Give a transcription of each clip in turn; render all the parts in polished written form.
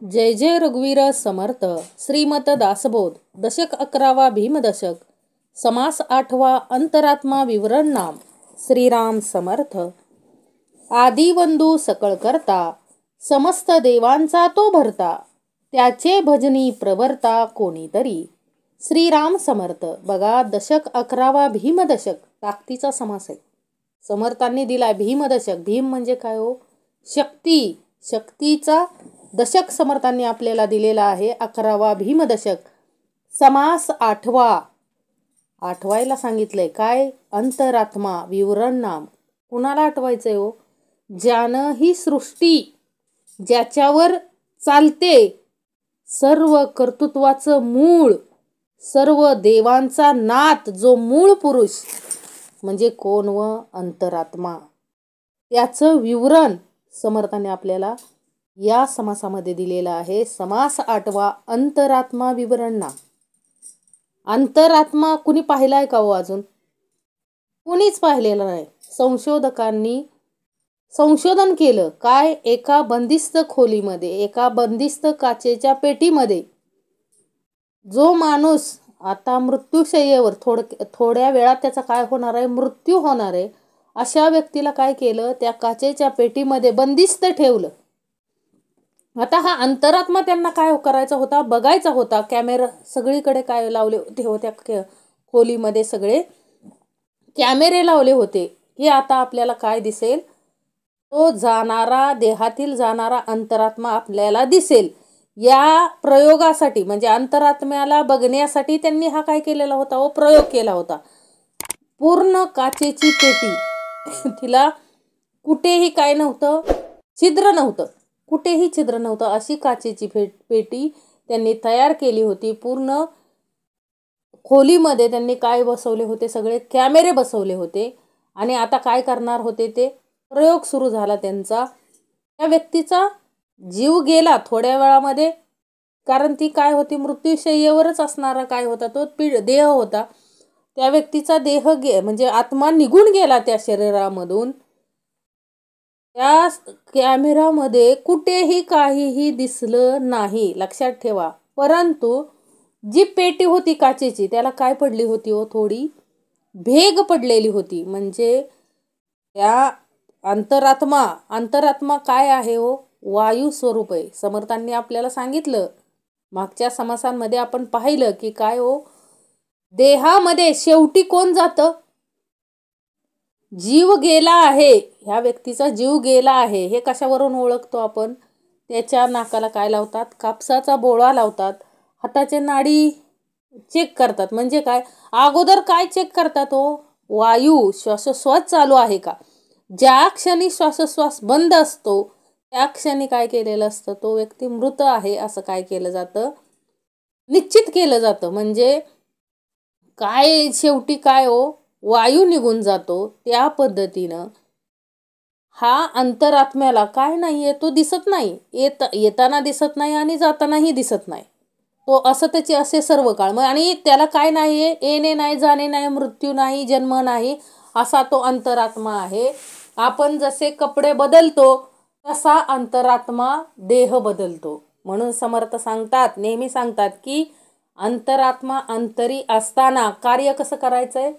जय जय रघुवीर समर्थ. श्रीमत दासबोध. दशक 11वा भीमदशक. समास 8वा. अंतरात्मा विवरण नाम. श्रीराम समर्थ. आदिवंदू सकळ करता, समस्त देवांचा तो भरता, त्याचे भजनी प्रवर्ता कोणीतरी. श्रीराम समर्थ. बघा, दशक 11वा भीमदशक ताकदीचा समास आहे. समर्थांनी दिला भीमदशक. भीम म्हणजे काय हो? शक्ती. शक्तीचा दशक समर्थांनी आपल्याला दिलेला आहे. 11वा भीमदशक. समास 8वा. आठवायला सांगितलंय. काय? अंतरात्मा विवरण नाम. कुणाला आठवायचंय हो? ज्यानं ही सृष्टी, ज्याच्यावर चालते, सर्व कर्तृत्वाचं मूळ, सर्व देवांचा नाथ, जो मूळ पुरुष म्हणजे कोण? व अंतरात्मा. त्याचं विवरण समर्थाने आपल्याला या समासामध्ये दिलेला आहे. समास 8वा. अंतरात्मा विवरण नाम. अंतरात्मा कुणी पाहिलाय का हो? अजून कुणीच पाहिलेलं नाही. संशोधकांनी संशोधन केलं. काय? एका बंदिस्त खोलीमध्ये, एका बंदिस्त काचेच्या पेटीमध्ये जो माणूस आता मृत्यूशय्येवर, थोड्या वेळात त्याचा काय होणार आहे? मृत्यू होणार आहे. अशा व्यक्तीला काय केलं? त्या काचेच्या पेटीमध्ये बंदिस्त ठेवलं. आता हा अंतरात्मा त्यांना काय करायचा होता? बघायचा होता. कॅमेरा सगळीकडे काय लावले होते हो? त्या खोलीमध्ये सगळे कॅमेरे लावले होते की आता आपल्याला काय दिसेल? तो जाणारा, देहातील जाणारा अंतरात्मा आपल्याला दिसेल. या प्रयोगासाठी, म्हणजे अंतरात्म्याला बघण्यासाठी त्यांनी हा काय केलेला होता हो? प्रयोग केला होता. पूर्ण काचेची पेटी, तिला कुठेही काय नव्हतं, छिद्र नव्हतं, कुठेही छिद्र नव्हतं, अशी काचेची पेटी त्यांनी तयार केली होती. पूर्ण खोलीमध्ये त्यांनी काय बसवले होते? सगळे कॅमेरे बसवले होते. आणि आता काय करणार होते? ते प्रयोग सुरू झाला त्यांचा. त्या व्यक्तीचा जीव गेला थोड्या वेळामध्ये, कारण ती काय होती? मृत्यूशय्येवरच असणारा काय होता? तो देह होता. त्या व्यक्तीचा देह म्हणजे आत्मा निघून गेला त्या शरीरामधून. त्या कॅमेरामध्ये कुठेही काहीही दिसलं नाही, लक्षात ठेवा. परंतु जी पेटी होती काचेची, त्याला काय पडली होती हो? थोडी भेग पडलेली होती. म्हणजे त्या अंतरात्मा काय आहे हो? वायू स्वरूप आहे. समर्थांनी आपल्याला सांगितलं. मागच्या समासांमध्ये आपण पाहिलं की काय हो? देहामध्ये शेवटी कोण जातं? जीव गेला आहे. ह्या व्यक्तीचा जीव गेला आहे हे कशावरून ओळखतो आपण? त्याच्या नाकाला काय लावतात? कापसाचा बोळा लावतात. हाताचे नाडी चेक करतात. म्हणजे काय? अगोदर काय चेक करतात हो? वायू, श्वासोश्वास चालू आहे का? ज्या क्षणी श्वासोश्वास बंद असतो त्या क्षणी काय केलेलं असतं? तो व्यक्ती मृत आहे असं काय केलं जातं? निश्चित केलं जातं. म्हणजे काय शेवटी काय हो? वायू निघून जातो. त्या पद्धतीनं हा अंतरात्म्याला काय नाहीये? तो दिसत नाही. येताना दिसत नाही आणि जातानाही दिसत नाही. तो असं त्याचे असे सर्व काळ. आणि त्याला काय नाहीये? येणे नाही, जाणे नाही, मृत्यू नाही, जन्म नाही, असा तो अंतरात्मा आहे. आपण जसे कपडे बदलतो तसा अंतरात्मा देह बदलतो. म्हणून समर्थ सांगतात, नेहमी सांगतात की अंतरात्मा अंतरी असताना कार्य कसं करायचंय?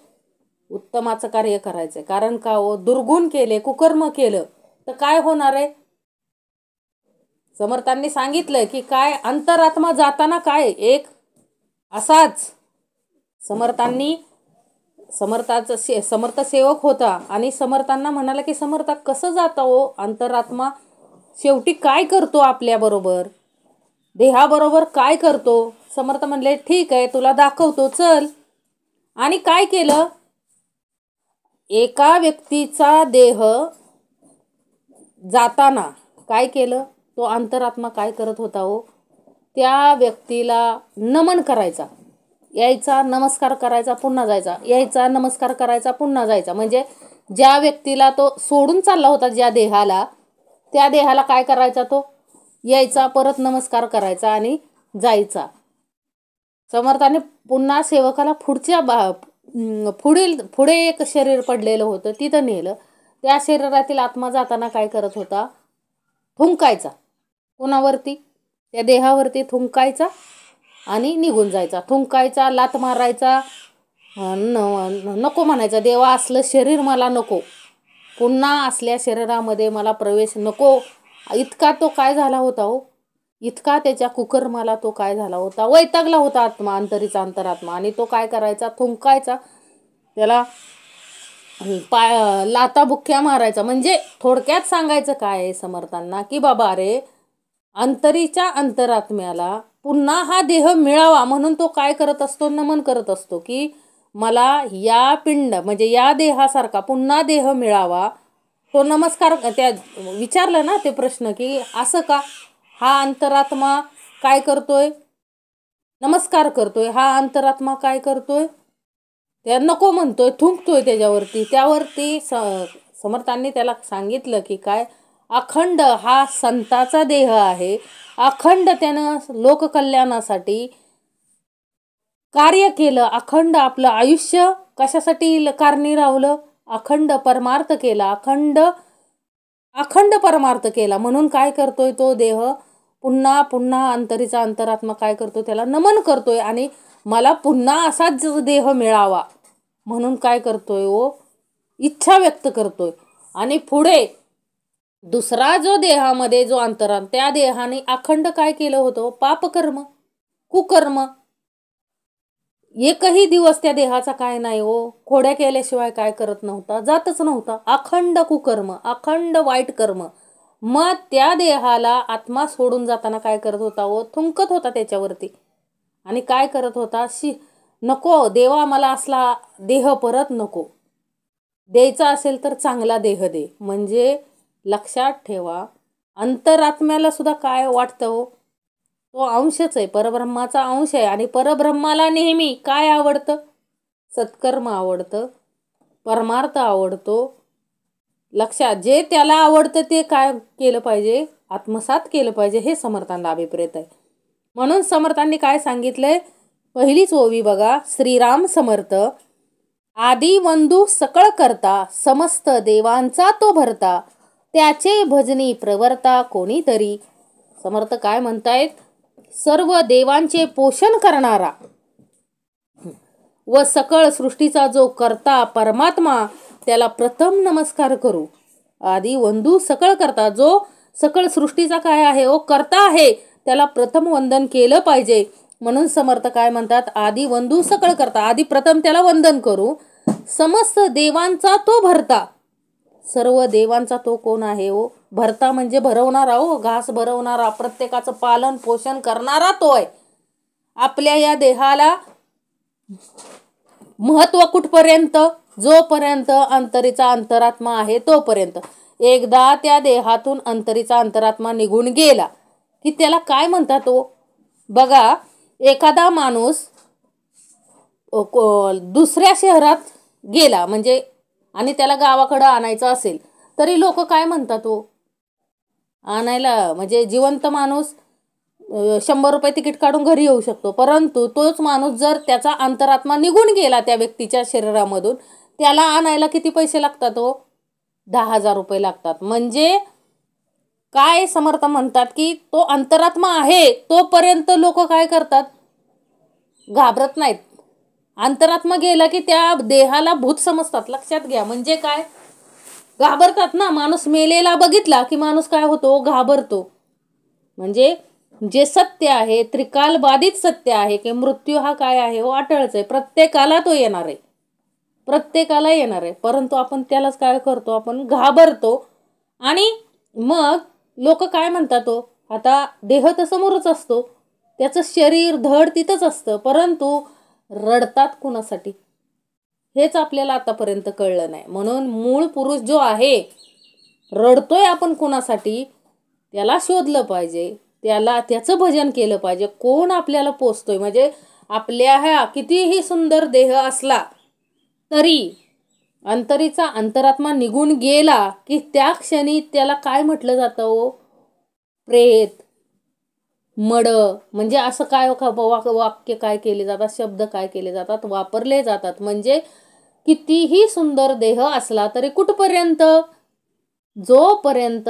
उत्तमाचं कार्य करायचंय. कारण का हो? दुर्गुण केले, कुकर्म केलं तर काय होणार आहे? समर्थांनी सांगितलंय की काय? अंतरात्मा जाताना काय एक असाच समर्थ सेवक होता आणि समर्थांना म्हणाला की समर्थ कसं जाता हो अंतरात्मा? शेवटी काय करतो आपल्या बरोबर? देहाबरोबर काय करतो? समर्थ म्हणले ठीक आहे, तुला दाखवतो, चल. आणि काय केलं? एका व्यक्तीचा देह जाताना काय केलं? तो अंतरात्मा काय करत होता हो? त्या व्यक्तीला नमन करायचा. यायचा, नमस्कार करायचा, पुन्हा जायचा, यायचा, नमस्कार करायचा, पुन्हा जायचा. म्हणजे ज्या व्यक्तीला तो सोडून चालला होता, ज्या देहाला, त्या देहाला काय करायचा? तो यायचा, परत नमस्कार करायचा आणि जायचा. समर्थाने पुन्हा सेवकाला पुढे एक शरीर पडलेलं होतं, तिथं नेलं. त्या शरीरातील आत्मा जाताना काय करत होता? थुंकायचा. कोणावरती? त्या देहावरती थुंकायचा आणि निघून जायचा. थुंकायचा, लात मारायचा, नको म्हणायचा, देवा असलं शरीर मला नको, पुन्हा असल्या शरीरामध्ये मला प्रवेश नको. इतका तो काय झाला होता हो, इतका त्याच्या कुकर्माला तो काय झाला होता, वैतागला होता आत्मा, अंतरीचा अंतरात्मा. आणि तो काय करायचा, थुंकायचा, त्याला लाता बुक्क्या मारायचा. म्हणजे थोडक्यात सांगायचं काय आहे समर्थांना, की बाबा रे, अंतरीच्या अंतरात्म्याला पुन्हा हा देह मिळावा म्हणून तो काय करत असतो, नमन करत असतो, की मला या पिंड म्हणजे या देहासारखा पुन्हा देह मिळावा. तो नमस्कार त्या विचारलं ना ते प्रश्न, की असं का हा अंतरात्मा काय करतोय, नमस्कार करतोय. हा अंतरात्मा काय करतोय, त्या नको म्हणतोय, थुंकतोय त्याच्यावरती. त्यावरती समर्थांनी त्याला सांगितलं की काय, अखंड हा संताचा देह आहे, अखंड त्यानं लोककल्याणासाठी कार्य केलं, अखंड आपलं आयुष्य कशासाठी कारणी रावलं, अखंड परमार्थ केला, अखंड परमार्थ केला. म्हणून काय करतोय तो देह, पुन्हा पुन्हा अंतरीचा अंतरात्मा काय करतो, त्याला नमन करतोय. आणि मला पुन्हा असाच देह मिळावा म्हणून काय करतोय ओ, इच्छा व्यक्त करतोय. आणि पुढे दुसरा जो देहामध्ये जो अंतरात्मा, त्या देहाने अखंड काय केलं होतं, पापकर्म, कुकर्म. एकही दिवस त्या देहाचा काय नाही हो, खोड्या केल्याशिवाय काय करत नव्हता, जातच नव्हता. अखंड कुकर्म, अखंड वाईट कर्म. मग त्या देहाला आत्मा सोडून जाताना काय करत होता हो, थुंकत होता त्याच्यावरती. आणि काय करत होता, नको देवा, मला असला देह परत नको, द्यायचा असेल तर चांगला देह दे. म्हणजे लक्षात ठेवा, अंतरात्म्याला सुद्धा काय वाटतं हो, तो अंशच आहे, परब्रह्माचा अंश आहे. आणि परब्रह्माला नेहमी काय आवडतं, सत्कर्म आवडतं, परमार्थ आवडतो. लक्षात, जे त्याला आवडतं ते काय केलं पाहिजे, आत्मसात केलं पाहिजे. हे समर्थांना अभिप्रेत आहे. म्हणून समर्थांनी काय सांगितलंय, पहिलीच ओवी बघा, श्रीराम समर्थ, आदी वंदू सकळ करता, समस्त देवांचा तो भरता, त्याचे भजनी प्रवर्ता कोणीतरी. समर्थ काय म्हणतायत, सर्व देवांचे पोषण करणारा व सकळ सृष्टीचा जो करता परमात्मा, त्याला प्रथम नमस्कार करू. आदी वंदू सकळ करता, जो सकळ सृष्टीचा काय आहे ओ, करता आहे, त्याला प्रथम वंदन केलं पाहिजे. म्हणून समर्थ काय म्हणतात, आदी वंदू सकळ करता, आधी प्रथम त्याला वंदन करू. समस्त देवांचा तो भरता, सर्व देवांचा तो कोण आहे हो, भरता म्हणजे भरवणारा हो, घास भरवणारा, प्रत्येकाचं पालन पोषण करणारा तो आहे. आपल्या या देहाला महत्व कुठपर्यंत, जोपर्यंत अंतरीचा अंतरात्मा आहे तोपर्यंत. एकदा त्या देहातून अंतरीचा अंतरात्मा निघून गेला की त्याला काय म्हणतात हो, बघा, एखादा माणूस दुसऱ्या शहरात गेला म्हणजे, आणि त्याला गावाकडं आणायचं असेल तरी लोक काय म्हणतात हो, आणायला म्हणजे जिवंत माणूस 100 रुपये तिकीट काढून घरी येऊ शकतो. परंतु तोच माणूस जर त्याचा अंतरात्मा निघून गेला त्या व्यक्तीच्या शरीरामधून, त्याला आणायला किती पैसे लागतात हो, 10,000 रुपये लागतात. म्हणजे काय समर्थ म्हणतात, की तो अंतरात्मा आहे तोपर्यंत लोक काय करतात, घाबरत नाहीत. अंतरात्मा गेला की त्या देहाला भूत समजतात. लक्षात घ्या, म्हणजे काय, घाबरतात ना. माणूस मेलेला बघितला की माणूस काय होतो, घाबरतो. म्हणजे जे सत्य आहे, त्रिकाल बाधित सत्य आहे, की मृत्यू हा काय आहे हो, अटळच आहे, प्रत्येकाला तो येणार आहे, प्रत्येकाला येणार आहे. परंतु आपण त्यालाच काय करतो, आपण घाबरतो. आणि मग लोक काय म्हणतात हो, आता देह तर समोरच असतो, त्याचं शरीर धड तिथंच असतं, परंतु रडतात कुणासाठी हेच आपल्याला आतापर्यंत कळलं नाही. म्हणून मूळ पुरुष जो आहे, रडतोय आपण कुणासाठी, त्याला शोधलं पाहिजे, त्याचं भजन केलं पाहिजे. कोण आपल्याला पोचतोय, म्हणजे आपल्या ह्या कितीही सुंदर देह असला तरी अंतरीचा अंतरात्मा निघून गेला की त्या क्षणी त्याला काय म्हटलं जातं हो, प्रेत, मड. म्हणजे असं काय वाक्य काय केले जातात, शब्द काय केले जातात, वापरले जातात. म्हणजे कितीही सुंदर देह असला तरी कुठपर्यंत, जोपर्यंत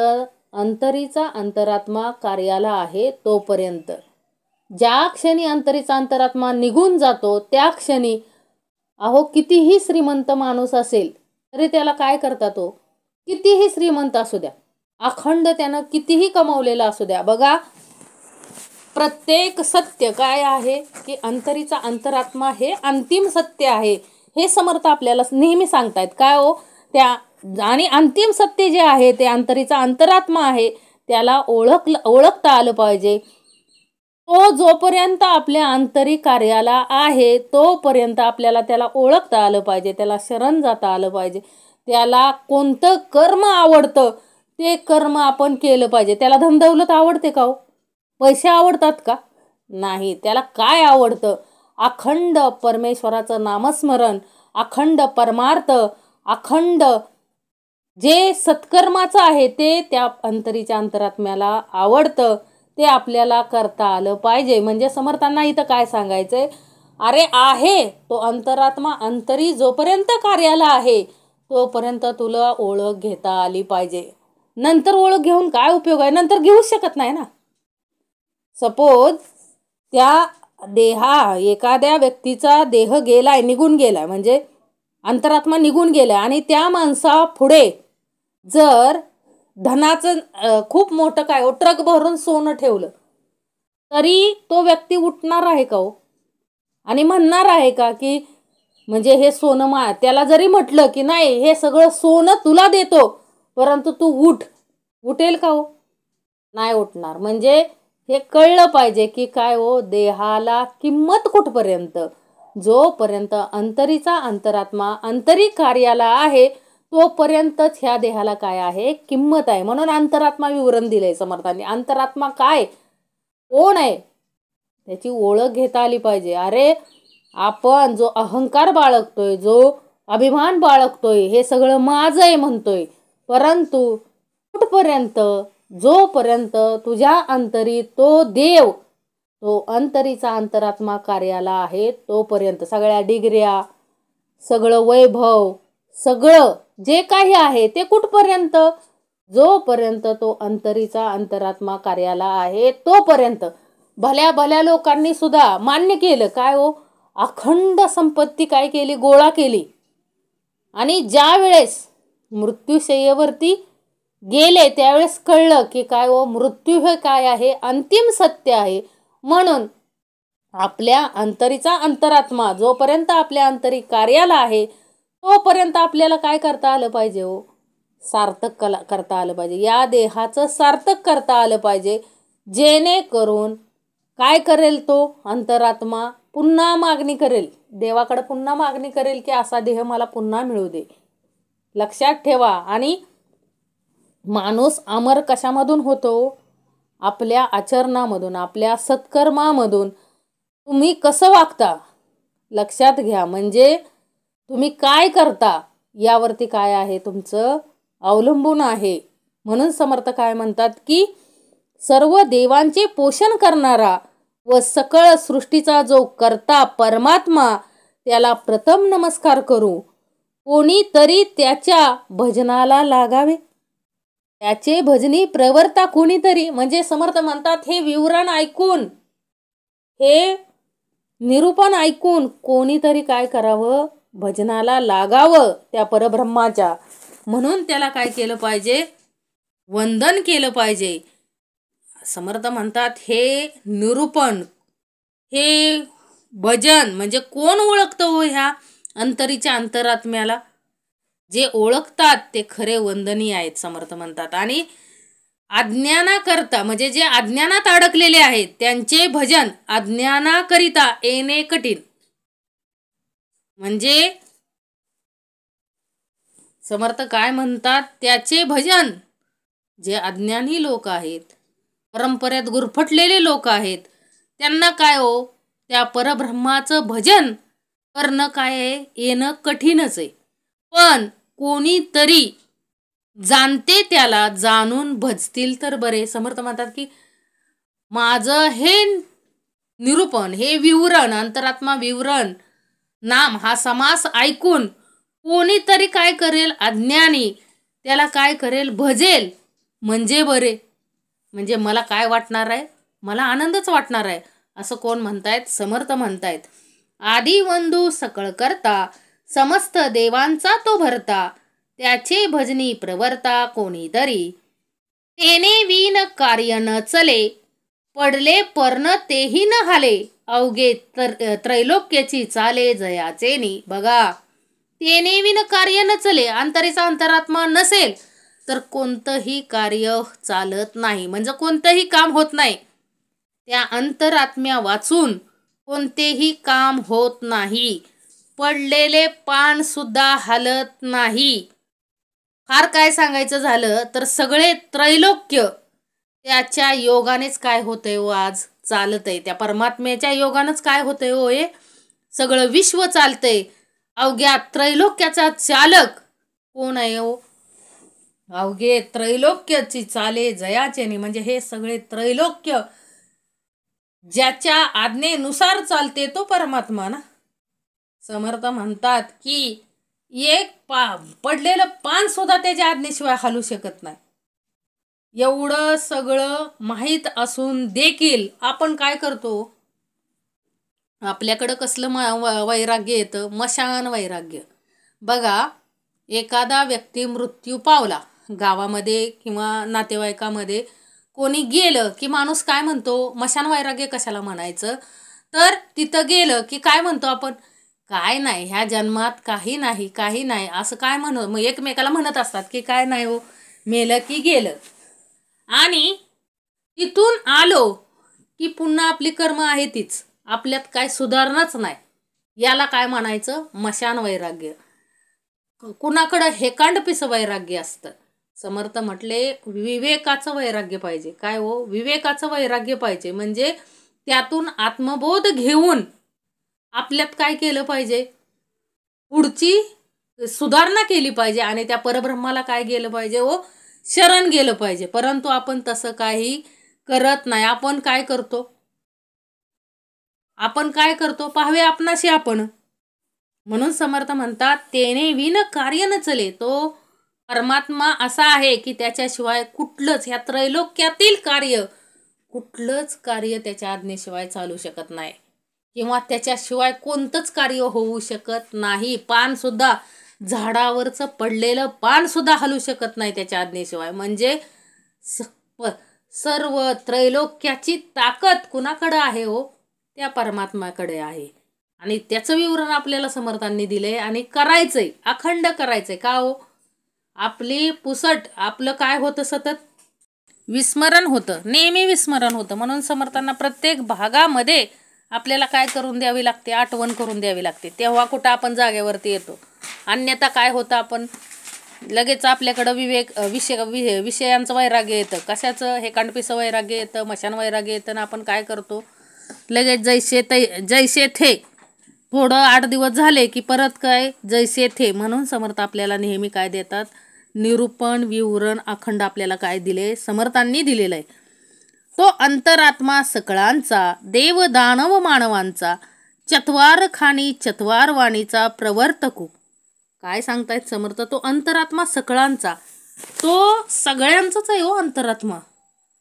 अंतरीचा अंतरात्मा कार्याला आहे तोपर्यंत. ज्या क्षणी अंतरीचा अंतरात्मा निघून जातो त्या क्षणी अहो कितीही श्रीमंत माणूस असेल तरी त्याला काय करतात तो, कितीही श्रीमंत असू द्या, अखंड त्यानं कितीही कमवलेला असू द्या, बघा प्रत्येक सत्य काय आहे की अंतरीचा अंतरात्मा हे अंतिम सत्य आहे. हे समर्थ आपल्याला नेहमी सांगतायत काय हो, त्या आणि अंतिम सत्य जे आहे ते अंतरीचा अंतरात्मा आहे, त्याला ओळखता आलं पाहिजे. तो जोपर्यंत आपल्या आंतरिक कार्याला आहे तोपर्यंत आपल्याला त्याला ओळखता आलं पाहिजे, त्याला शरण जाता आलं पाहिजे. त्याला कोणतं कर्म आवडतं ते कर्म आपण केलं पाहिजे. त्याला धनदौलत आवडते का हो, पैसे आवडतात का, नाही. त्याला काय आवडतं, अखंड परमेश्वराचं नामस्मरण, अखंड परमार्थ, अखंड जे सत्कर्माचं आहे ते त्या अंतरीच्या अंतरात्म्याला आवडतं. ते आपल्याला करता आलं पाहिजे. म्हणजे समर्थांना इथं काय सांगायचंय, अरे आहे तो अंतरात्मा अंतरी जोपर्यंत कार्याला आहे तोपर्यंत तुला ओळख घेता आली पाहिजे. नंतर ओळख घेऊन काय उपयोग आहे, नंतर घेऊ शकत नाही ना. सपोज त्या एखाद्या व्यक्तीचा देह गेलाय, निघून गेलाय, म्हणजे अंतरात्मा निघून गेलाय आणि त्या माणसा पुढे जर धनाचं खूप मोठं काय हो ट्रक भरून सोनं ठेवलं तरी तो व्यक्ती उठणार आहे का हो, आणि म्हणणार आहे का की म्हणजे हे सोनं त्याला जरी म्हटलं की नाही हे सगळं सोनं तुला देतो परंतु तू उठेल का हो, नाही उठणार. म्हणजे हे कळलं पाहिजे की काय हो, देहाला किंमत कुठपर्यंत, जोपर्यंत अंतरीचा अंतरात्मा आंतरिक कार्याला आहे तोपर्यंतच ह्या देहाला काय आहे, किंमत आहे. म्हणून अंतरात्मा विवरण दिलंय समर्थांनी. अंतरात्मा काय, कोण आहे त्याची ओळख घेता आली पाहिजे. अरे आपण जो अहंकार बाळगतोय, जो अभिमान बाळगतोय, हे सगळं माझं आहे म्हणतोय, परंतु कुठपर्यंत, जोपर्यंत तुझ्या अंतरी तो देव, तो अंतरीचा अंतरात्मा कार्याला आहे तोपर्यंत सगळ्या डिग्र्या, सगळं वैभव, सगळं जे काही आहे ते कुठपर्यंत, जोपर्यंत तो अंतरीचा अंतरात्मा कार्याला आहे तोपर्यंत. भल्या भल्या लोकांनी सुद्धा मान्य केलं काय हो, अखंड संपत्ती काय केली, गोळा केली, आणि ज्या वेळेस मृत्यूशय्येवरती गेले त्यावेळेस कळलं की काय हो, मृत्यू हे काय आहे, अंतिम सत्य आहे. म्हणून आपल्या अंतरीचा अंतरात्मा जोपर्यंत आपल्या आंतरिक कार्याला आहे तोपर्यंत आपल्याला काय करता आलं पाहिजे हो, सार्थक करता आलं पाहिजे, या देहाचं सार्थक करता आलं पाहिजे. जेणेकरून काय करेल तो अंतरात्मा, पुन्हा मागणी करेल, देवाकडे पुन्हा मागणी करेल की असा देह मला पुन्हा मिळू दे. लक्षात ठेवा. आणि माणूस अमर कशामधून होतो, आपल्या आचरणामधून, आपल्या सत्कर्मामधून. तुम्ही कसं वागता लक्षात घ्या, म्हणजे तुम्ही काय करता यावरती काय आहे तुमचं अवलंबून आहे. म्हणून समर्थ काय म्हणतात की सर्व देवांचे पोषण करणारा व सकळ सृष्टीचा जो करता परमात्मा त्याला प्रथम नमस्कार करू. कोणीतरी त्याच्या भजनाला लागावे, त्याचे भजनी प्रवर्ता कोणीतरी. म्हणजे समर्थ म्हणतात हे विवरण ऐकून, हे निरूपण ऐकून कोणीतरी काय करावं, भजनाला लागावं त्या परब्रह्माच्या. म्हणून त्याला काय केलं पाहिजे, वंदन केलं पाहिजे. समर्थ म्हणतात हे निरूपण, हे भजन म्हणजे कोण ओळखतं हो ह्या अंतरीच्या अंतरात्म्याला, जे ओळखतात ते खरे वंदनीय आहेत समर्थ म्हणतात. आणि अज्ञानाकरता म्हणजे जे अज्ञानात अडकलेले आहेत त्यांचे भजन अज्ञानाकरिता येणे कठीण. म्हणजे समर्थ काय म्हणतात, त्याचे भजन, जे अज्ञानी लोक आहेत, परंपरेत गुरफटलेले लोक आहेत, त्यांना काय हो त्या परब्रह्माचं भजन करणं काय आहे, येणं कठीणच आहे. पण कोणीतरी जाणते त्याला जाणून भजतील तर बरे. समर्थ म्हणतात की माझं हे निरूपण, हे विवरण, अंतरात्मा विवरण, नाम हा समास ऐकून कोणीतरी काय करेल, अज्ञानी त्याला काय करेल, भजेल. म्हणजे बरे. म्हणजे मला काय वाटणार आहे? मला आनंदच वाटणार आहे असं कोण म्हणतायत? समर्थ म्हणतायत. आदी वंदू सकळ करता, समस्त देवांचा तो भरता, त्याचे भजनी प्रवर्ता कोणीतरी, तेने विन कार्य न चले, पडले पर्ण तेही न हाले, अवघे त्रैलोक्याची चाले जयाचेनी. बघा, तेने विन कार्य न चले, अंतरेचा अंतरात्मा नसेल तर कोणतंही कार्य चालत नाही, म्हणजे कोणतंही काम होत नाही. त्या अंतरात्म्या वाचून कोणतेही काम होत नाही. पडलेले पान सुद्धा हलत नाही. फार काय सांगायचं झालं तर सगळे त्रैलोक्य त्याच्या योगानेच काय होतंय हो, आज चालतंय. त्या परमात्म्याच्या योगानेच काय होतंय हो, हे सगळं विश्व चालतंय. अवघ्या त्रैलोक्याचा चालक कोण आहे हो? अवघे त्रैलोक्याची चाले जयाचेनी, म्हणजे हे सगळे त्रैलोक्य ज्याच्या आज्ञेनुसार चालते तो परमात्मा ना. समर्थ म्हणतात की एक पडलेलं पान सुद्धा त्याच्या आज्ञेशिवाय हलू शकत नाही. एवढं सगळं माहीत असून देखील आपण काय करतो? आपल्याकडं कसलं वैराग्य येतं? मशान वैराग्य. बघा, एखादा व्यक्ती मृत्यू पावला गावामध्ये किंवा नातेवाईकामध्ये, कोणी गेलं की माणूस काय म्हणतो? मशान वैराग्य कशाला म्हणायचं? तर तिथं गेलं की काय म्हणतो आपण? काय नाही, ह्या जन्मात काही नाही, काही नाही, असं काय मग एकमेकाला म्हणत असतात की काय नाही हो, मेलं की गेलं. आणि तिथून आलो की पुन्हा आपली कर्म आहे तीच, आपल्यात काय सुधारणाच नाही. याला काय म्हणायचं? मशान वैराग्य. कुणाकडं हेकांडपिसं वैराग्य असतं. समर्थ म्हटले विवेकाचं वैराग्य पाहिजे. काय हो? विवेकाचं वैराग्य पाहिजे. म्हणजे त्यातून आत्मबोध घेऊन आपल्यात काय केलं पाहिजे? पुढची सुधारणा केली पाहिजे आणि त्या परब्रह्माला काय गेलं पाहिजे हो? शरण गेलं पाहिजे. परंतु आपण तसं काही करत नाही. आपण काय करतो? पाहावे आपणाशी आपण. म्हणून समर्थ म्हणतात तेने विन कार्य न चले. तो परमात्मा असा आहे की त्याच्याशिवाय कुठलंच, ह्या त्रैलोक्यातील कार्य कुठलंच कार्य त्याच्या आज्ञेशिवाय चालू शकत नाही, किंवा त्याच्याशिवाय कोणतंच कार्य होऊ शकत नाही. पान सुद्धा, झाडावरचं पडलेलं पान सुद्धा हलू शकत नाही त्याच्या आज्ञेशिवाय. म्हणजे सर्व त्रैलोक्याची ताकद कुणाकडे आहे हो? त्या परमात्म्याकडे आहे. आणि त्याचं विवरण आपल्याला समर्थांनी दिले आणि करायचंय, अखंड करायचंय. का हो? आपली पुसट, आपलं काय होतं? सतत विस्मरण होतं, नेहमी विस्मरण होतं. म्हणून समर्थांना प्रत्येक भागामध्ये आपल्याला काय करून द्यावी लागते? आठवण करून द्यावी लागते. तेव्हा कुठं आपण जागेवरती येतो. अन्यथा काय होतं? आपण लगेच आपल्याकडं विषयांचं वैराग्य येतं. कशाचं? हेकांडपिसं वैराग्य येतं, मशान वैराग्य येतं. आणि आपण काय करतो? लगेच जैसे थे, थोडं 8 दिवस झाले की परत काय? जैसे थे. म्हणून समर्थ आपल्याला नेहमी काय देतात? निरूपण, विवरण अखंड आपल्याला काय दिले? समर्थांनी दिलेलं आहे. तो अंतरात्मा सकळांचा, देव दानव मानवांचा, चत्वार खाणी चत्वार वाणीचा प्रवर्तकू. काय सांगतायत समर्थ? तो अंतरात्मा सकळांचा, तो सगळ्यांचाच आहे हो अंतरात्मा.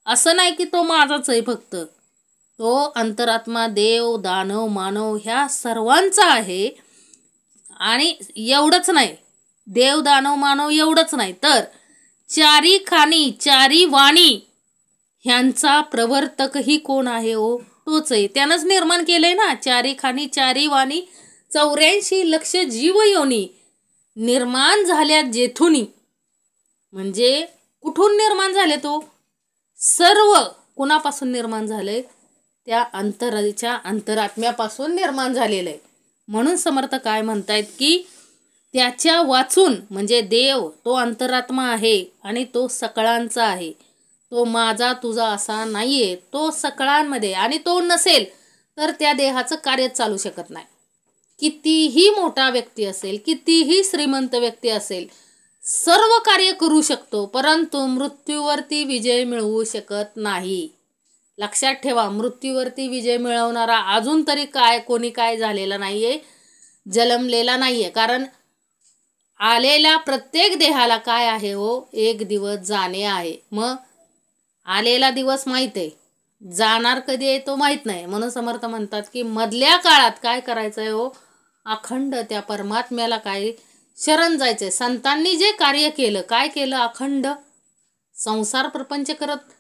असं नाही की तो माझाच आहे फक्त. तो अंतरात्मा देव दानव मानव ह्या सर्वांचा आहे. आणि एवढंच नाही, देव दानव मानव एवढंच नाही, तर चारी खाणी चारी वाणी ह्यांचा प्रवर्तकही कोण आहे हो? तोच आहे. त्यानंच निर्माण केलंय ना. चारी खाणी चारी वाणी 84 लक्ष जीव योनी निर्माण झाल्या जेथुनी. म्हणजे कुठून निर्माण झाले? तो सर्व कुणापासून निर्माण झाले? त्या अंतरात्म्यापासून निर्माण झालेलं आहे. म्हणून समर्थ काय म्हणतायत की त्याच्या वाचून, म्हणजे देव तो अंतरात्मा आहे आणि तो सकळांचा आहे. तो माझा तुझा असा नाहीये. तो सकळांमध्ये, आणि तो नसेल तर त्या देहाचं कार्य चालू शकत नाही. कितीही मोठा व्यक्ती असेल, कितीही श्रीमंत व्यक्ती असेल, सर्व कार्य करू शकतो, परंतु मृत्यूवरती विजय मिळवू शकत नाही. लक्षात ठेवा, मृत्यूवरती विजय मिळवणारा अजून तरी कोणी काय झालेला नाहीये, जन्मलेला नाहीये. कारण आलेल्या प्रत्येक देहाला काय आहे हो, एक दिवस जाणे आहे. मग आलेला दिवस माहीत आहे, जाणार कधी आहे तो माहीत नाही. म्हणून समर्थ म्हणतात की मधल्या काळात काय करायचं आहे हो, अखंड त्या परमात्म्याला काय शरण जायचंय. संतांनी जे कार्य केलं, काय केलं, अखंड संसार प्रपंच करत,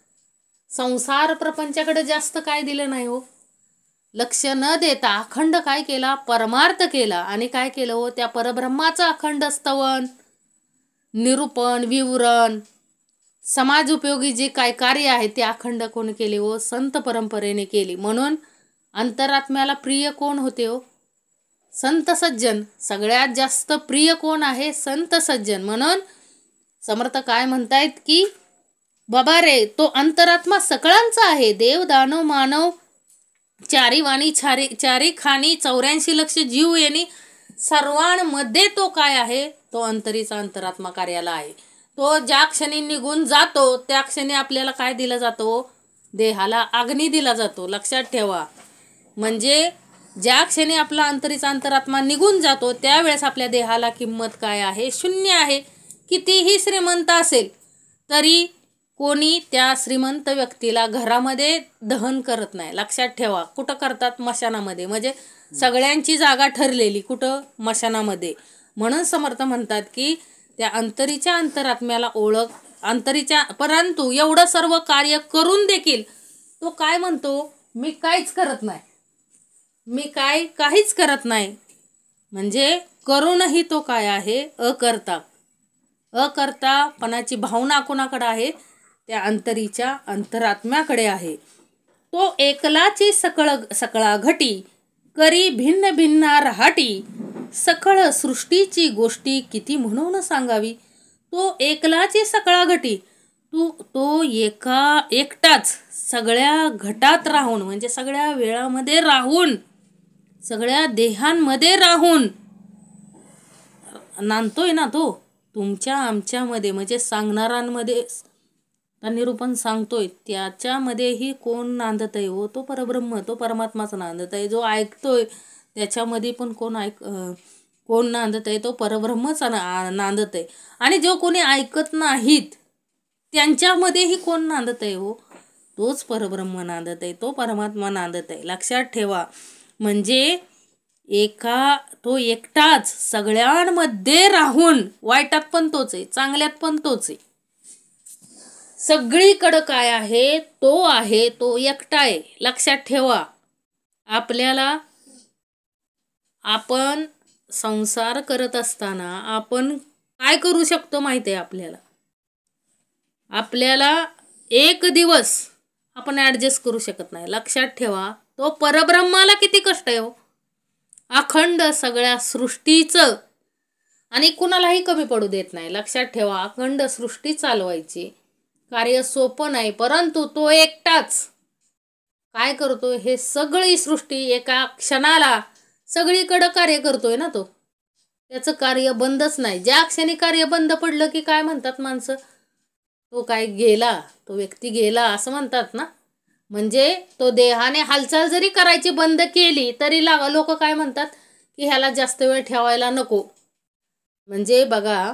संसार प्रपंचाकडे जास्त काय दिलं नाही हो, लक्ष न देता अखंड काय केला, परमार्थ केला. आणि काय केलं हो, त्या परब्रह्माचं अखंड स्तवन, निरूपण, विवरण, समाज उपयोगी जे काय कार्य आहे ते अखंड कोण केले हो, संत परंपरेने केली. म्हणून अंतरात्म्याला प्रिय कोण होते हो, संत सज्जन. सगळ्यात जास्त प्रिय कोण आहे, संत सज्जन. म्हणून समर्थ काय म्हणतायत की बाबा रे, तो अंतरात्मा सकळांचा आहे. देव दानव मानव चारी वाणी चारी खाणी 84 लक्ष जीव येणी सर्वांमध्ये तो काय आहे, तो अंतरीचा अंतरात्मा कार्याला आहे. तो ज्या क्षणी निघून जातो त्या क्षणी आपल्याला काय दिला जातो, देहाला अग्नी दिला जातो. लक्षात ठेवा. म्हणजे ज्या क्षणी आपला अंतरीचा अंतरात्मा निघून जातो त्यावेळेस आपल्या देहाला किंमत काय आहे, शून्य आहे. कितीही श्रीमंत असेल तरी कोणी त्या श्रीमंत व्यक्तीला घरामध्ये दहन करत नाही. लक्षात ठेवा. कुठं करतात, मशानामध्ये. म्हणजे सगळ्यांची जागा ठरलेली कुठं, मशानामध्ये. म्हणून समर्थ म्हणतात की त्या अंतरीच्या अंतरात्म्याला ओळख, अंतरीच्या, परंतु एवढं सर्व कार्य करून देखील तो काय म्हणतो, मी काहीच करत नाही, मी काहीच करत नाही. म्हणजे करूनही तो काय आहे, अकर्तापणाची भावना कोणाकडे आहे, त्या अंतरीच्या अंतरात्म्याकडे आहे. तो एकलाची सकळा घटी करी भिन्न भिन्न राहाटी, सकळ सृष्टीची गोष्टी किती म्हणून सांगावी. तो एकलाची सकळा घटी, तो एकटाच सगळ्या घटात राहून, म्हणजे सगळ्या वेळामध्ये राहून, सगळ्या देहांमध्ये राहून नांदतोय ना तो तुमच्या आमच्यामध्ये. म्हणजे सांगणाऱ्यांमध्ये निरूपण सांगतोय त्याच्यामध्येही कोण नांदत आहे हो, तो परब्रह्म, तो परमात्माच नांदत आहे. जो ऐकतोय त्याच्यामध्ये पण कोण नांदत आहे, तो परब्रह्मच नांदत आहे. आणि जो कोणी ऐकत नाहीत त्यांच्यामध्येही कोण नांदत आहे हो, तोच परब्रह्म नांदत आहे, तो परमात्मा नांदत आहे. लक्षात ठेवा. म्हणजे तो एकटाच सगळ्यांमध्ये राहून, वाईटात पण तोच आहे, चांगल्यात पण तोच आहे, सगळीकडं काय आहे, तो एकटा आहे. लक्षात ठेवा. आपण संसार करत असताना आपण काय करू शकतो माहिती आहे, आपल्याला एक दिवस आपण ॲडजस्ट करू शकत नाही. लक्षात ठेवा. तो परब्रह्माला किती कष्ट आहे हो, अखंड सगळ्या सृष्टीचं, आणि कुणालाही कमी पडू देत नाही. लक्षात ठेवा. अखंड सृष्टी चालवायची कार्य सोपं नाही, परंतु तो एकटाच काय करतोय, हे सगळी सृष्टी एका क्षणाला सगळीकडं कार्य करतोय ना. तो त्याचं कार्य बंदच नाही. ज्या क्षणी कार्य बंद पडलं की काय म्हणतात माणसं, तो काय गेला, तो व्यक्ती गेला असं म्हणतात ना. म्हणजे तो देहाने हालचाल जरी करायची बंद केली तरी लोक काय म्हणतात की ह्याला जास्त वेळ ठेवायला नको. म्हणजे बघा,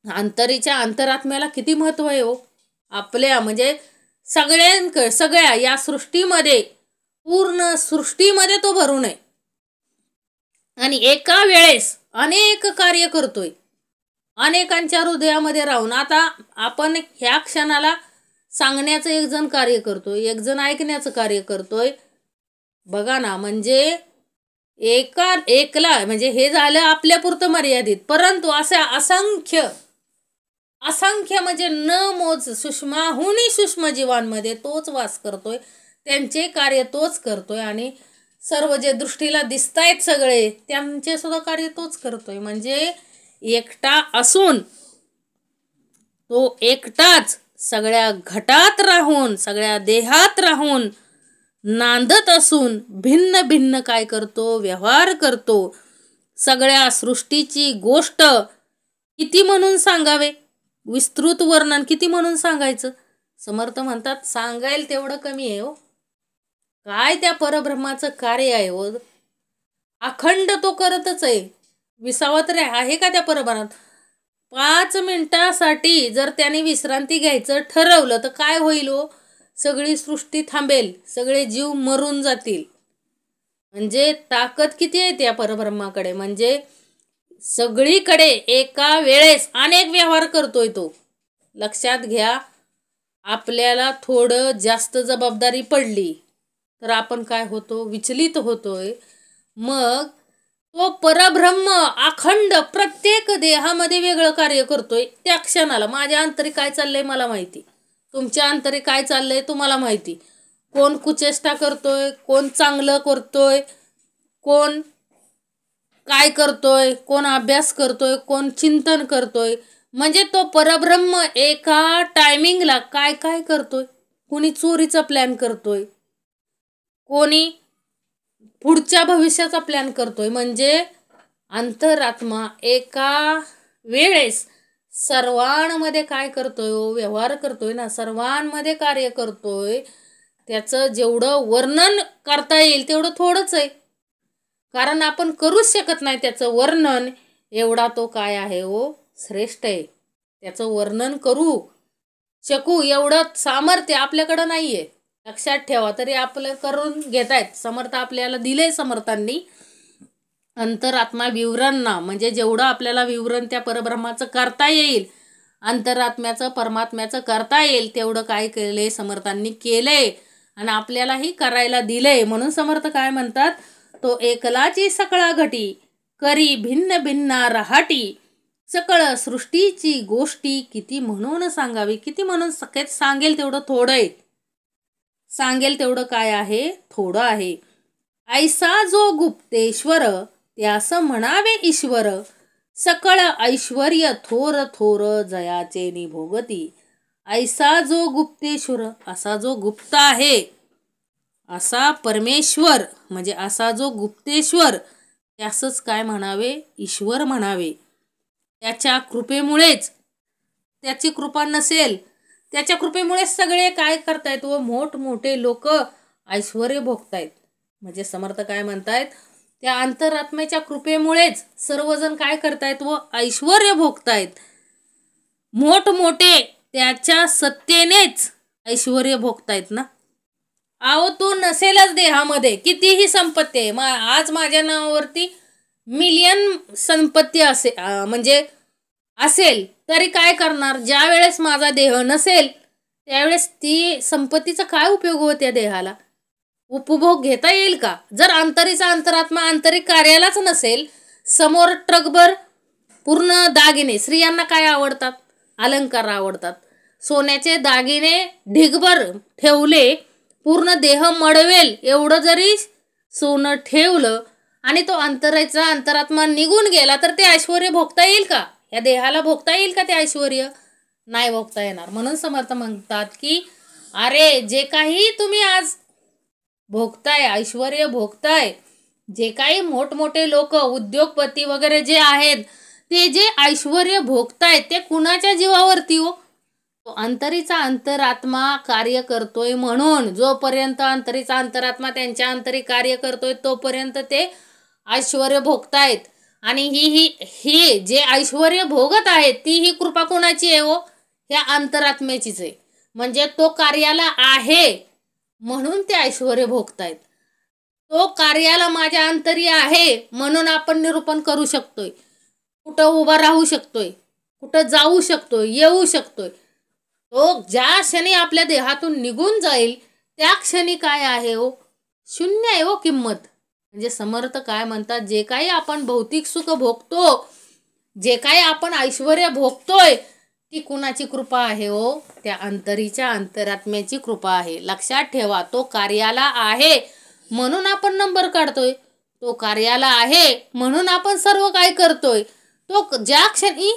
अंतरीच्या अंतरात्म्याला किती महत्व आहे हो. आपल्या म्हणजे सगळ्या या सृष्टीमध्ये, पूर्ण सृष्टीमध्ये तो भरून आहे आणि एका वेळेस अनेक कार्य करतोय, अनेकांच्या हृदयामध्ये राहून. आता आपण ह्या क्षणाला सांगण्याचं एक जण कार्य करतोय, एक जण ऐकण्याचं कार्य करतोय. बघा ना, म्हणजे एकला म्हणजे हे झालं आपल्यापुरतं मर्यादित, परंतु अशा असंख्य म्हणजे न मोज सूक्ष्माहुनी सूक्ष्म जीवांमध्ये तोच वास करतोय, त्यांचे कार्य तोच करतोय. आणि सर्व जे दृष्टीला दिसतायत सगळे, त्यांचे सुद्धा कार्य तोच करतोय. म्हणजे एकटा असून तो एकटाच सगळ्या घटात राहून, सगळ्या देहात राहून नांदत असून भिन्न भिन्न काय करतो, व्यवहार करतो. सगळ्या सृष्टीची गोष्ट किती म्हणून सांगावे, विस्तृत वर्णन किती म्हणून सांगायचं. समर्थ म्हणतात सांगायला तेवढं कमी आहे हो. काय त्या परब्रह्माचं कार्य आहे हो, अखंड तो करतच आहे. विसावा तर आहे का त्या परब्रह्मात? 5 मिनिटासाठी जर त्याने विश्रांती घ्यायचं ठरवलं तर काय होईल हो? सगळी सृष्टी थांबेल, सगळे जीव मरून जातील. म्हणजे ताकद किती आहे त्या परब्रह्माकडे? म्हणजे सगळीकडे एका वेळेस अनेक व्यवहार करतोय तो. लक्षात घ्या, आपल्याला थोडं जास्त जबाबदारी पडली तर आपण काय होतो? विचलित होतोय. मग तो परब्रह्म अखंड प्रत्येक देहामध्ये वेगळं कार्य करतोय. त्या क्षणाला माझ्या अंतरी काय चाललंय मला माहिती, तुमच्या अंतरी काय चाललंय तुम्हाला माहिती. कोण कुचेष्टा करतोय, कोण चांगलं करतोय, कोण काय करतोय, कोण अभ्यास करतोय, कोण चिंतन करतोय. म्हणजे तो परब्रह्म एका टायमिंगला काय काय करतोय. कोणी चोरीचा प्लॅन करतोय, कोणी पुढच्या भविष्याचा प्लॅन करतोय. म्हणजे अंतरात्मा एका वेळेस सर्वांमध्ये काय करतोय? व्यवहार करतोय ना, सर्वांमध्ये कार्य करतोय. त्याचं जेवढं वर्णन करता येईल तेवढं थोडंच आहे, कारण आपण करूच शकत नाही त्याचं वर्णन. एवढा तो काय आहे हो? श्रेष्ठ आहे. त्याचं वर्णन करू शकू एवढं सामर्थ्य आपल्याकडं नाहीये. लक्षात ठेवा. तरी आपलं करून घेतायत. समर्थ आपल्याला दिले समर्थांनी. अंतरात्मा विवरणना म्हणजे जेवढं आपल्याला विवरण त्या परब्रह्माचं करता येईल, अंतरात्म्याचं परमात्म्याचं करता येईल तेवढं काय केलंय? समर्थांनी केलंय आणि आपल्यालाही करायला दिलंय. म्हणून समर्थ काय म्हणतात? तो एकलाची सकळा घटी करी भिन्न भिन्ना रहाटी, सकळ सृष्टीची गोष्टी किती म्हणून सांगावी. किती म्हणून सांगेल तेवढं थोडं आहे. सांगेल तेवढं काय आहे? थोडं आहे. ऐसा जो गुप्तेश्वर त्यास म्हणावे ईश्वर, सकळ ऐश्वर्य थोर थोर जयाचे निभोगती. ऐसा जो गुप्तेश्वर, असा जो गुप्त आहे, असा परमेश्वर म्हणजे असा जो गुप्तेश्वर, त्यासच काय म्हणावे? ईश्वर म्हणावे. त्याच्या कृपेमुळेच, त्याची कृपा नसेल, त्याच्या कृपेमुळेच सगळे काय करतायत व मोठमोठे लोक ऐश्वर्य भोगतायत. म्हणजे समर्थ काय म्हणतायत? त्या अंतरात्म्याच्या कृपेमुळेच सर्वजण काय करतायत व ऐश्वर्य भोगतायत. मोठमोठे त्याच्या सत्तेनेच ऐश्वर्य भोगतायत ना. अहो तो नसेलच देहामध्ये, कितीही संपत्ती आहे. आज माझ्या नावावरती मिलियन संपत्ती म्हणजे असेल तरी काय करणार? ज्या वेळेस माझा देह नसेल त्यावेळेस ती संपत्तीचा काय उपयोग हो? त्या देहाला उपभोग घेता येईल का? जर अंतरीचा अंतरात्मा आंतरिक कार्यालाच नसेल, समोर ट्रकभर पूर्ण दागिने, स्त्रियांना काय आवडतात? अलंकार आवडतात. सोन्याचे दागिने ढिगभर ठेवले, पूर्ण देह मडवेल एवढं जरी सोनं ठेवलं आणि तो अंतराचा अंतरात्मा निघून गेला तर ते ऐश्वर्य भोगता येईल का? या देहाला भोगता येईल का ते ऐश्वर्य? नाही भोगता येणार. म्हणून समर्थ म्हणतात की अरे जे काही तुम्ही आज भोगताय, ऐश्वर्य भोगताय, जे काही मोठमोठे लोक उद्योगपती वगैरे जे आहेत ते जे ऐश्वर्य भोगतायत ते कुणाच्या जीवावरती हो? तो अंतरीचा अंतरात्मा कार्य करतोय. म्हणून जोपर्यंत अंतरीचा अंतरात्मा त्यांच्या अंतरी कार्य करतोय तोपर्यंत ते ऐश्वर्य भोगतायत. आणि ही जे ऐश्वर्य भोगत आहेत ती ही कृपा कोणाची आहे हो? ह्या अंतरात्म्याचीच आहे. म्हणजे तो कार्याला आहे म्हणून ते ऐश्वर्य भोगतायत. तो कार्याला माझ्या अंतरी आहे म्हणून आपण निरूपण करू शकतोय, कुठं उभा राहू शकतोय, कुठं जाऊ शकतोय, येऊ शकतोय. तो ज्या क्षणी आपल्या देहातून निघून जाईल त्या क्षणी काय आहे हो? शून्य आहे हो किंमत. म्हणजे समर्थ काय म्हणतात? जे काही आपण भौतिक सुख भोगतो, जे काही आपण ऐश्वर्य भोगतोय, ती कुणाची कृपा आहे हो? त्या अंतरीच्या अंतरात्म्याची कृपा आहे. लक्षात ठेवा. तो कार्याला आहे म्हणून आपण नंबर काढतोय, तो कार्याला आहे म्हणून आपण सर्व काय करतोय. तो ज्या क्षणी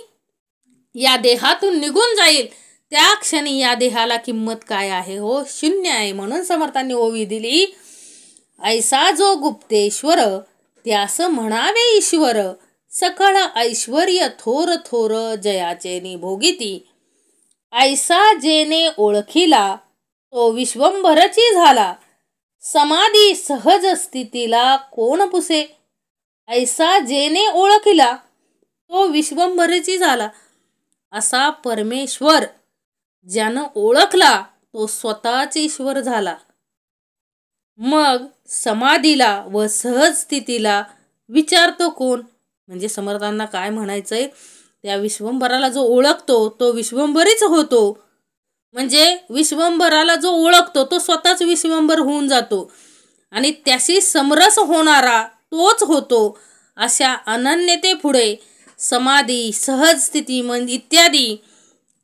या देहातून निघून जाईल त्या क्षणी या देहाला किंमत काय आहे हो? शून्य आहे. म्हणून समर्थांनी ओवी दिली, ऐसा जो गुप्तेश्वर त्यास म्हणावे ईश्वर, सकळ ऐश्वर्य थोर थोर जयाचे निभोगिती. ऐसा जेने ओळखीला तो विश्वंभरची झाला, समाधी सहज स्थितीला कोण पुसे. ऐसा जेने ओळखला तो विश्वंभरेची झाला. असा परमेश्वर ज्यानं ओळखला तो स्वतःच ईश्वर झाला. मग समाधीला व सहज स्थितीला विचारतो कोण? म्हणजे समर्थांना काय म्हणायचंय, त्या विश्वंभराला जो ओळखतो तो विश्वंभरीच होतो. म्हणजे विश्वंभराला जो ओळखतो तो स्वतःच विश्वंभर होऊन जातो आणि त्याशी समरस होणारा तोच होतो. अशा अनन्यतेपुढे समाधी, सहज स्थिती इत्यादी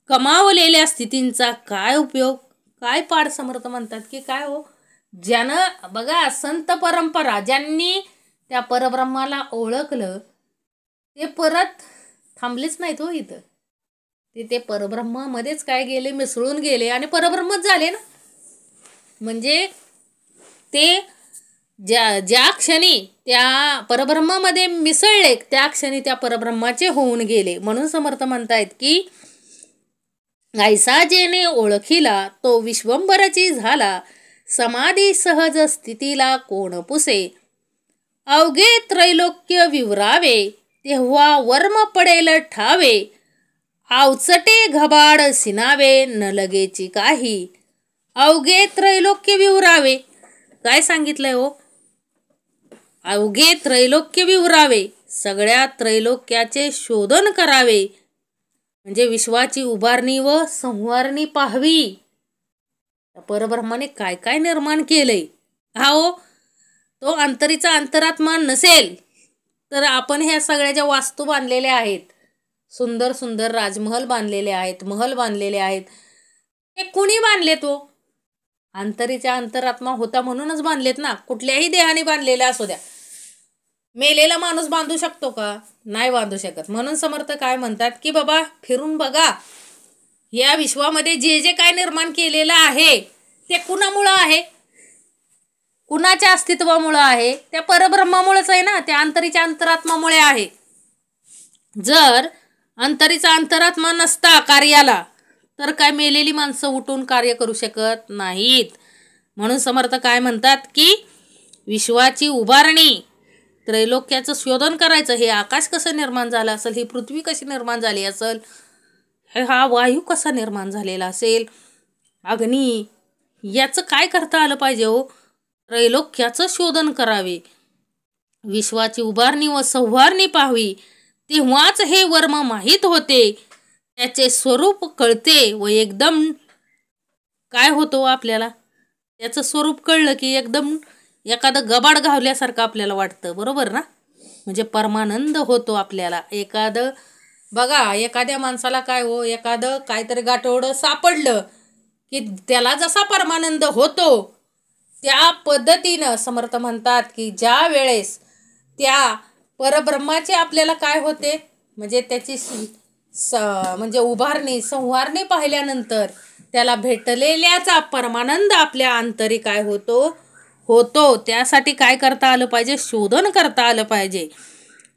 कमावलेल्या स्थितींचा काय उपयोग? काय पाड? समर्थ म्हणतात की काय हो, ज्यानं बघा संत परंपरा ज्यांनी त्या परब्रह्माला ओळखलं ते परत थांबलेच नाहीत हो इथं. ते परब्रह्मामध्येच काय गेले, मिसळून गेले आणि परब्रह्मच झाले ना. म्हणजे ते ज्या क्षणी त्या परब्रह्मामध्ये मिसळले त्या क्षणी त्या परब्रह्माचे होऊन गेले. म्हणून समर्थ म्हणतायत की ऐसा जेने ओळखिला तो विश्वंभराची झाला. समाधी सहज स्थितीला कोण पुसे. अवघे त्रैलोक्य विवरावे तेव्हा वर्म पडेल ठावे. आवचटे घबाड सिनावे न लगेची काही. अवघे त्रैलोक्य विवरावे काय सांगितलंय हो? अवघे त्रैलोक्य विवरावे, सगळ्या त्रैलोक्याचे शोधन करावे. म्हणजे विश्वाची उभारणी व संवारणी पाहावी. परब्रह्माने काय काय निर्माण केलंय. हो, तो अंतरीचा अंतरात्मा नसेल तर आपण ह्या सगळ्या ज्या वास्तू बांधलेल्या आहेत, सुंदर सुंदर राजमहल बांधलेले आहेत, महल बांधलेले आहेत, ते कुणी बांधले? तो अंतरीचा अंतरात्मा होता म्हणूनच बांधलेत ना. कुठल्याही देहाने बांधलेला असू द्या. मेलेला माणूस बांधू शकतो का? नाही बांधू शकत. म्हणून समर्थ काय म्हणतात की बाबा फिरून बघा, या विश्वामध्ये जे जे काय निर्माण केलेलं आहे ते कुणामुळं आहे? कुणाच्या अस्तित्वामुळं आहे? त्या परब्रह्मामुळेच आहे ना, त्या अंतरीच्या अंतरात्मामुळे आहे. जर अंतरीचा अंतरात्मा नसता कार्याला तर काय मेलेली माणसं उठून कार्य करू शकत नाहीत. म्हणून समर्थ काय म्हणतात की विश्वाची उभारणी, त्रैलोक्याचं शोधन करायचं. हे आकाश कसं निर्माण झालं असेल, ही पृथ्वी कशी निर्माण झाली असेल, हा वायू कसा निर्माण झालेला असेल, अग्नी, याचं काय करता आलं पाहिजे हो? त्रैलोक्याचं शोधन करावे, विश्वाची उभारणी व संवारणी पाहावी. तेव्हाच हे वर्म माहीत होते, त्याचे स्वरूप कळते व एकदम काय होतो आपल्याला, त्याचं स्वरूप कळलं की एकदम एखादं गबाड घावल्यासारखं आपल्याला वाटतं. बरोबर ना? म्हणजे परमानंद होतो आपल्याला. एखादं बघा, एखाद्या माणसाला काय हो, एखादं काहीतरी गाठोडं सापडलं की त्याला जसा परमानंद होतो त्या पद्धतीनं समर्थ म्हणतात की ज्या वेळेस त्या परब्रह्माचे आपल्याला काय होते, म्हणजे त्याची म्हणजे उभारणी संवारणी पाहिल्यानंतर त्याला भेटलेल्याचा परमानंद आपल्या अंतरी काय होतो. त्यासाठी काय करता आलं पाहिजे? शोधन करता आलं पाहिजे.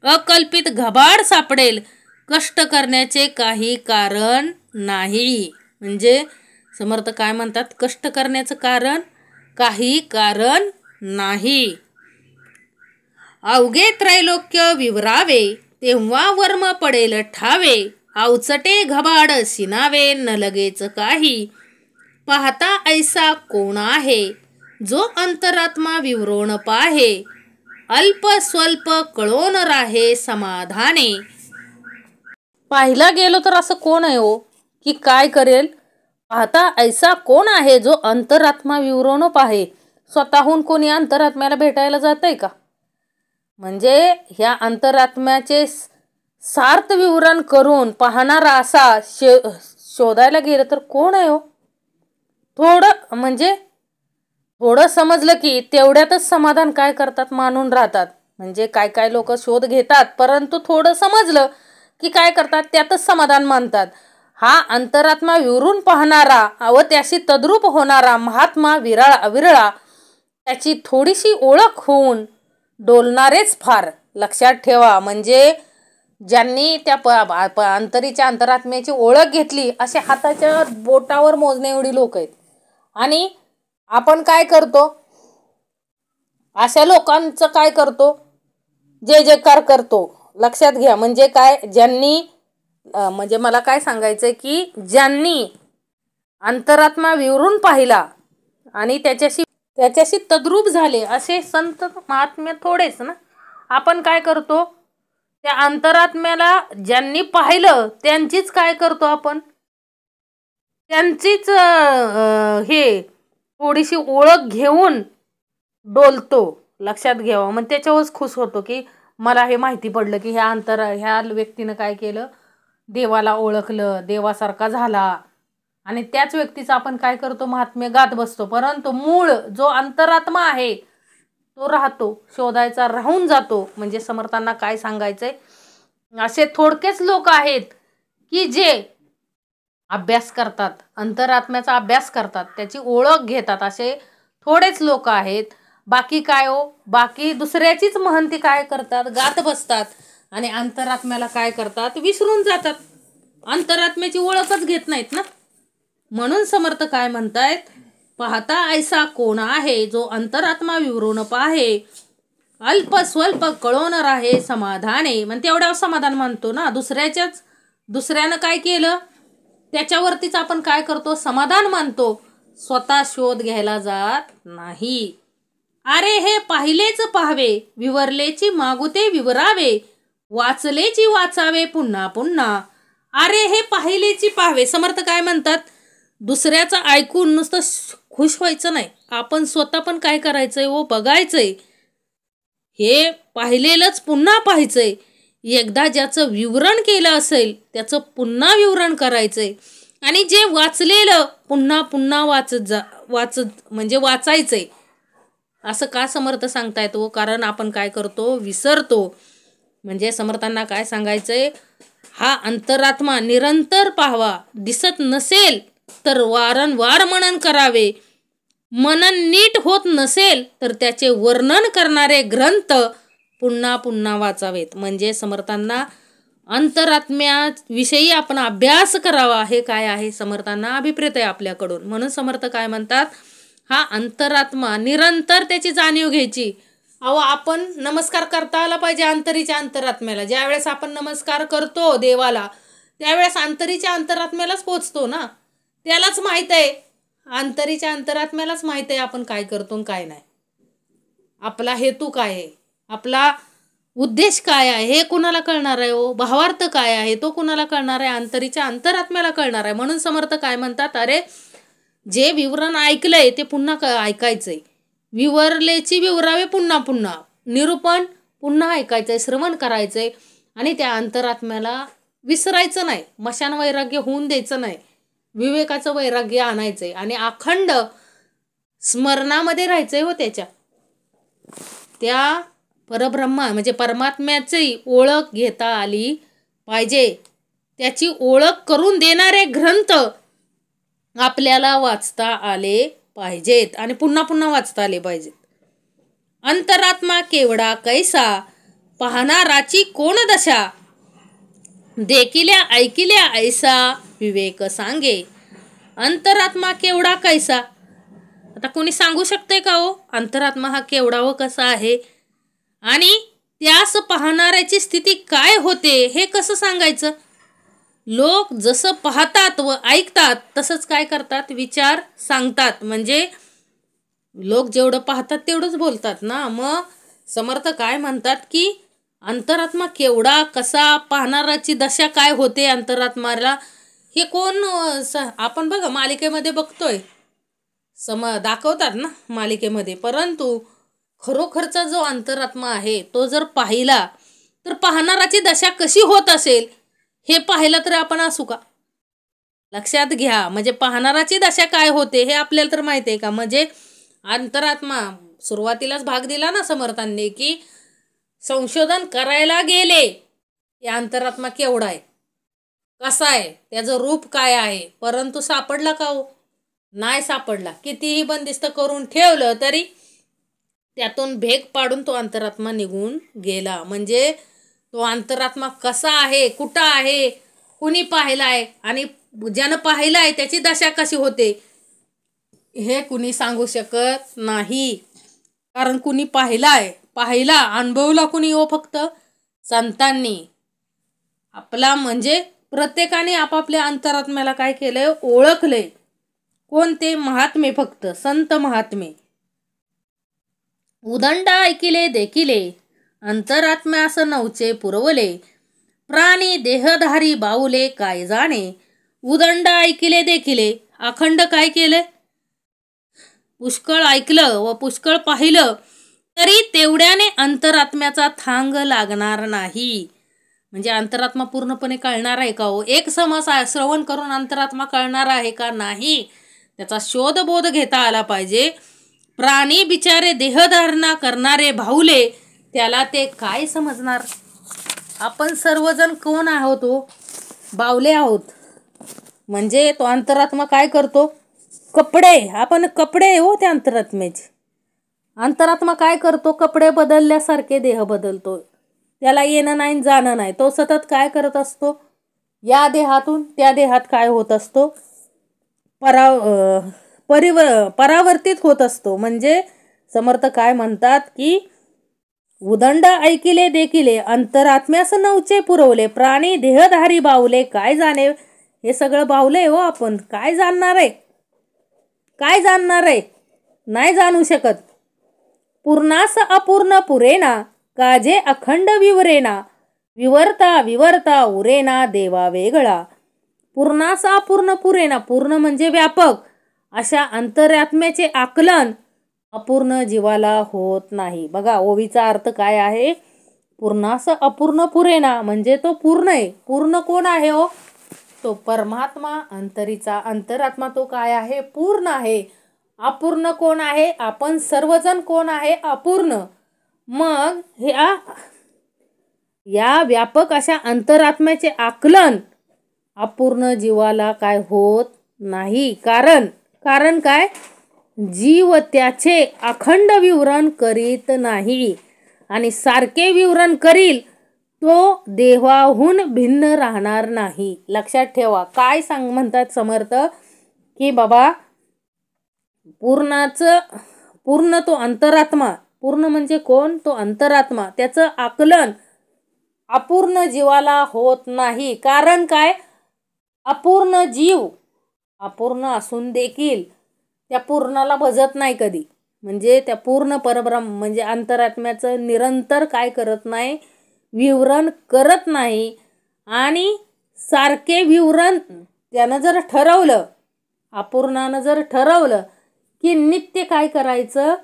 अकल्पित घबाड सापडेल, कष्ट करण्याचे काही कारण नाही. म्हणजे समर्थ काय म्हणतात, कष्ट करण्याचं काही कारण नाही. अवघे त्रैलोक्य विवरावे तेव्हा वर्म पडेल ठावे. आवचटे घबाड सिनावे न लगेच काही. पाहता ऐसा कोण आहे जो अंतरात्मा विवरोण पाहे. अल्प स्वल्प कळोन राहे समाधाने. पाहिला गेलो तर असं कोण आहे हो की काय करेल? पाहता ऐसा कोण आहे जो अंतरात्मा विवरोण पाहे. स्वतःहून कोणी अंतरात्म्याला भेटायला जातंय का? म्हणजे ह्या अंतरात्म्याचे सार्थ विवरण करून पाहणारा असा शोधायला गेलं तर कोण आहे हो? थोडं समजलं की तेवढ्यातच समाधान काय करतात, मानून राहतात. म्हणजे काय काय लोक शोध घेतात, परंतु थोडं समजलं की काय करतात, त्यातच समाधान मानतात. हा अंतरात्मा विवरून पाहणारा व त्याशी तद्रूप होणारा महात्मा विरळा. त्याची थोडीशी ओळख होऊन डोलणारेच फार. लक्षात ठेवा. म्हणजे ज्यांनी त्या अंतरीच्या अंतरात्म्याची ओळख घेतली असे हाताच्या बोटावर मोजणे एवढी लोक आहेत. आणि आपण काय करतो, अशा लोकांचं काय करतो, जय जयकार करतो. लक्षात घ्या. म्हणजे काय, ज्यांनी म्हणजे मला काय सांगायचंय की ज्यांनी अंतरात्मा विवरून पाहिला आणि त्याच्याशी तद्रूप झाले असे संत महात्मे थोडेच ना. आपण काय करतो, त्या अंतरात्म्याला ज्यांनी पाहिलं त्यांचीच काय करतो आपण, त्यांचीच हे थोडीशी ओळख घेऊन डोलतो. लक्षात घ्यावं. मग त्याच्यावरच खुश होतो की मला हे माहिती पडलं की ह्या व्यक्तीनं काय केलं, देवाला ओळखलं, देवासारखा झाला. आणि त्याच व्यक्तीचं आपण काय करतो, महात्म्य गात बसतो. परंतु मूळ जो अंतरात्मा आहे तो राहतो, शोधायचा राहून जातो. म्हणजे समर्थांना काय सांगायचंय, असे थोडकेच लोक आहेत की जे अभ्यास करतात, अंतरात्म्याचा अभ्यास करतात, त्याची ओळख घेतात. असे थोडेच लोक आहेत. बाकी काय हो, बाकी दुसऱ्याचीच महंती काय करतात, गात बसतात आणि अंतरात्म्याला काय करतात, विसरून जातात. अंतरात्म्याची ओळखच घेत नाहीत ना. म्हणून समर्थ काय म्हणतायत, पाहता ऐसा कोण आहे जो अंतरात्मा विवरून पाहे, अल्प स्वल्प कळोन राहे समाधाने. मग तेवढ्यावर समाधान मानतो ना. दुसऱ्यानं काय केलं त्याच्यावरतीच आपण काय करतो, समाधान मानतो. स्वतः शोध घ्यायला जात नाही. अरे हे पाहिलेच पाहावे, विवरलेची मागुते विवरावे, वाचलेची वाचावे पुन्हा पुन्हा. अरे हे पाहिलेची पाहावे. समर्थ काय म्हणतात, दुसऱ्याचं ऐकून नुसतं खुश व्हायचं नाही, आपण स्वतः पण काय करायचंय व बघायचंय. हे पाहिलेलंच पुन्हा पाहायचंय. एकदा ज्याचं विवरण केलं असेल त्याचं पुन्हा विवरण करायचंय. आणि जे वाचलेलं पुन्हा पुन्हा म्हणजे वाचायचंय. असं का समर्थ सांगतायत हो, कारण आपण काय करतो, विसरतो. म्हणजे समर्थांना काय सांगायचंय, हा अंतरात्मा निरंतर पाहावा, दिसत नसेल तर वारंवार मनन करावे, मनन नीट होत नसेल तर त्याचे वर्णन करणारे ग्रंथ पुन्हा पुन्हा वाचावेत. म्हणजे समर्थांना अंतरात्म्याविषयी आपण अभ्यास करावा, हे काय आहे, समर्थांना अभिप्रेत आहे आपल्याकडून. म्हणून समर्थ काय म्हणतात, हा अंतरात्मा निरंतर त्याची जाणीव घ्यायची. आपण नमस्कार करता आला पाहिजे अंतरीच्या अंतरात्म्याला. ज्यावेळेस आपण नमस्कार करतो देवाला, त्यावेळेस अंतरीच्या अंतरात्म्यालाच पोचतो ना. त्यालाच माहित आहे, अंतरीच्या अंतरात्म्यालाच माहित आहे आपण काय करतो काय नाही, आपला हेतू काय आहे, आपला उद्देश काय आहे हे कुणाला कळणार आहे हो. भावार्थ काय आहे तो कुणाला कळणार आहे, अंतरीच्या अंतरात्म्याला कळणार आहे. म्हणून समर्थ काय म्हणतात, अरे जे विवरण ऐकलंय ते पुन्हा ऐकायचंय, विवरलेची विवरावे पुन्हा पुन्हा, निरूपण पुन्हा ऐकायचंय, श्रवण करायचंय. आणि त्या अंतरात्म्याला विसरायचं नाही, मशान वैराग्य होऊन द्यायचं नाही, विवेकाचं वैराग्य आणायचंय आणि अखंड स्मरणामध्ये राहायचंय हो. त्या परब्रह्मा म्हणजे परमात्म्याची ओळख घेता आली पाहिजे. त्याची ओळख करून देणारे ग्रंथ आपल्याला वाचता आले पाहिजेत आणि पुन्हा पुन्हा वाचता आले पाहिजेत. अंतरात्मा केवढा कैसा, पाहणाराची कोण दशा, देखिल्या ऐकिल्या ऐसा विवेक सांगे. अंतरात्मा केवढा कैसा, आता कोणी सांगू शकते का हो अंतरात्मा हा केवढा व कसा आहे, आणि त्यास पाहणाऱ्याची स्थिती काय होते हे कसं सांगायचं. लोक जसं पाहतात व ऐकतात तसंच काय करतात, विचार सांगतात. म्हणजे लोक जेवढं पाहतात तेवढंच बोलतात ना. मग समर्थ काय म्हणतात की अंतरात्मा केवढा कसा, पाहणाराची दशा काय होते अंतरात्माला, हे कोण आपण बघा मालिकेमध्ये बघतोय, दाखवतात ना मालिकेमध्ये. परंतु खरोखरचा जो अंतरात्मा आहे तो जर पाहिला तर पाहणाराची दशा कशी होत असेल हे पाहिलं तर आपण असू का. लक्षात घ्या. म्हणजे पाहणाराची दशा काय होते हे आपल्याला तर माहिती आहे का. म्हणजे अंतरात्मा सुरुवातीलाच भाग दिला ना समर्थांनी की संशोधन करायला गेले या अंतरात्मा केवढा आहे, कसा आहे, त्याचं रूप काय आहे, परंतु सापडला का हो, नाही सापडला. कितीही बंदिस्त करून ठेवलं तरी त्यातून भेग पाडून तो अंतरात्मा निघून गेला. म्हणजे तो अंतरात्मा कसा आहे, कुठं आहे, कुणी पाहिलाय आणि ज्यानं पाहिलाय त्याची दशा कशी होते हे कुणी सांगू शकत नाही. कारण कुणी पाहिलाय, पाहिला अनुभवला कुणी हो? फक्त संतांनी. आपला म्हणजे प्रत्येकाने आपापल्या अंतरात्म्याला काय केलंय? ओळखलंय. कोणते? महात्मे, फक्त संत महात्मे. उदंड ऐकिले देखिले अंतरात्म्यास नवचे पुरवले, प्राणी देहधारी बाऊले काय जाणे. उदंड ऐकिले देखिले, अखंड काय केले? पुष्कळ ऐकलं व पुष्कळ पाहिलं तरी तेवढ्याने अंतरात्म्याचा थांग लागणार नाही. म्हणजे अंतरात्मा पूर्णपणे कळणार आहे का हो? एक समास श्रवण करून अंतरात्मा कळणार आहे का? नाही. त्याचा शोधबोध घेता आला पाहिजे. प्राणी बिचारे देहधारणा करणारे भाऊले, त्याला ते काय समजणार? आपण सर्वजण कोण आहोत हो? बावले आहोत. म्हणजे तो अंतरात्मा काय करतो? कपडे. आपण कपडे हो त्या अंतरात्म्याचे. अंतरात्मा काय करतो? कपडे बदलल्यासारखे देह बदलतो. त्याला येणं नाही जाणं नाही. तो सतत काय करत असतो? या देहातून त्या देहात काय होत असतो? परावर्तित होत असतो. म्हणजे समर्थ काय म्हणतात की उदंड ऐकिले देखिले अंतरात्म्यास नवचे पुरवले, प्राणी देहधारी बावले काय जाणे. हे सगळं बावले हो आपण. काय जाणणार आहे? काय जाणणार आहे? नाही जाणू शकत. पूर्णास अपूर्ण पुरेना, काजे अखंड विवरेना, विवरता विवरता उरेना देवा वेगळा. पूर्णास अपूर्ण पुरेना, पूर्ण म्हणजे व्यापक, अशा अंतरात्म्याचे आकलन अपूर्ण जीवाला होत नाही. बघा ओवीचा अर्थ काय आहे? पूर्णास अपूर्ण पुरेना म्हणजे तो पूर्ण आहे. पूर्ण कोण आहे हो? तो परमात्मा, अंतरीचा अंतरात्मा. तो काय आहे? पूर्ण आहे. अपूर्ण कोण आहे? आपण सर्वजण कोण आहे? अपूर्ण. मग या व्यापक अशा अंतरात्म्याचे आकलन अपूर्ण जीवाला काय होत नाही. कारण काय? जीव त्याचे अखंड विवरण करीत नाही. आणि सारखे विवरण करील तो देवाहून भिन्न राहणार नाही. लक्षात ठेवा. काय म्हणतात समर्थ की बाबा पूर्ण तो अंतरात्मा. पूर्ण म्हणजे कोण? तो अंतरात्मा. त्याचं आकलन अपूर्ण जीवाला होत नाही. कारण काय? अपूर्ण जीव अपूर्ण असून देखील त्या पूर्णाला भजत नाही कधी. म्हणजे त्या पूर्ण परब्रह्म म्हणजे अंतरात्म्याचं निरंतर काय करत नाही? विवरण करत नाही. आणि सारखे विवरण त्यानं जर ठरवलं, अपूर्णानं जर ठरवलं की नित्य काय करायचं?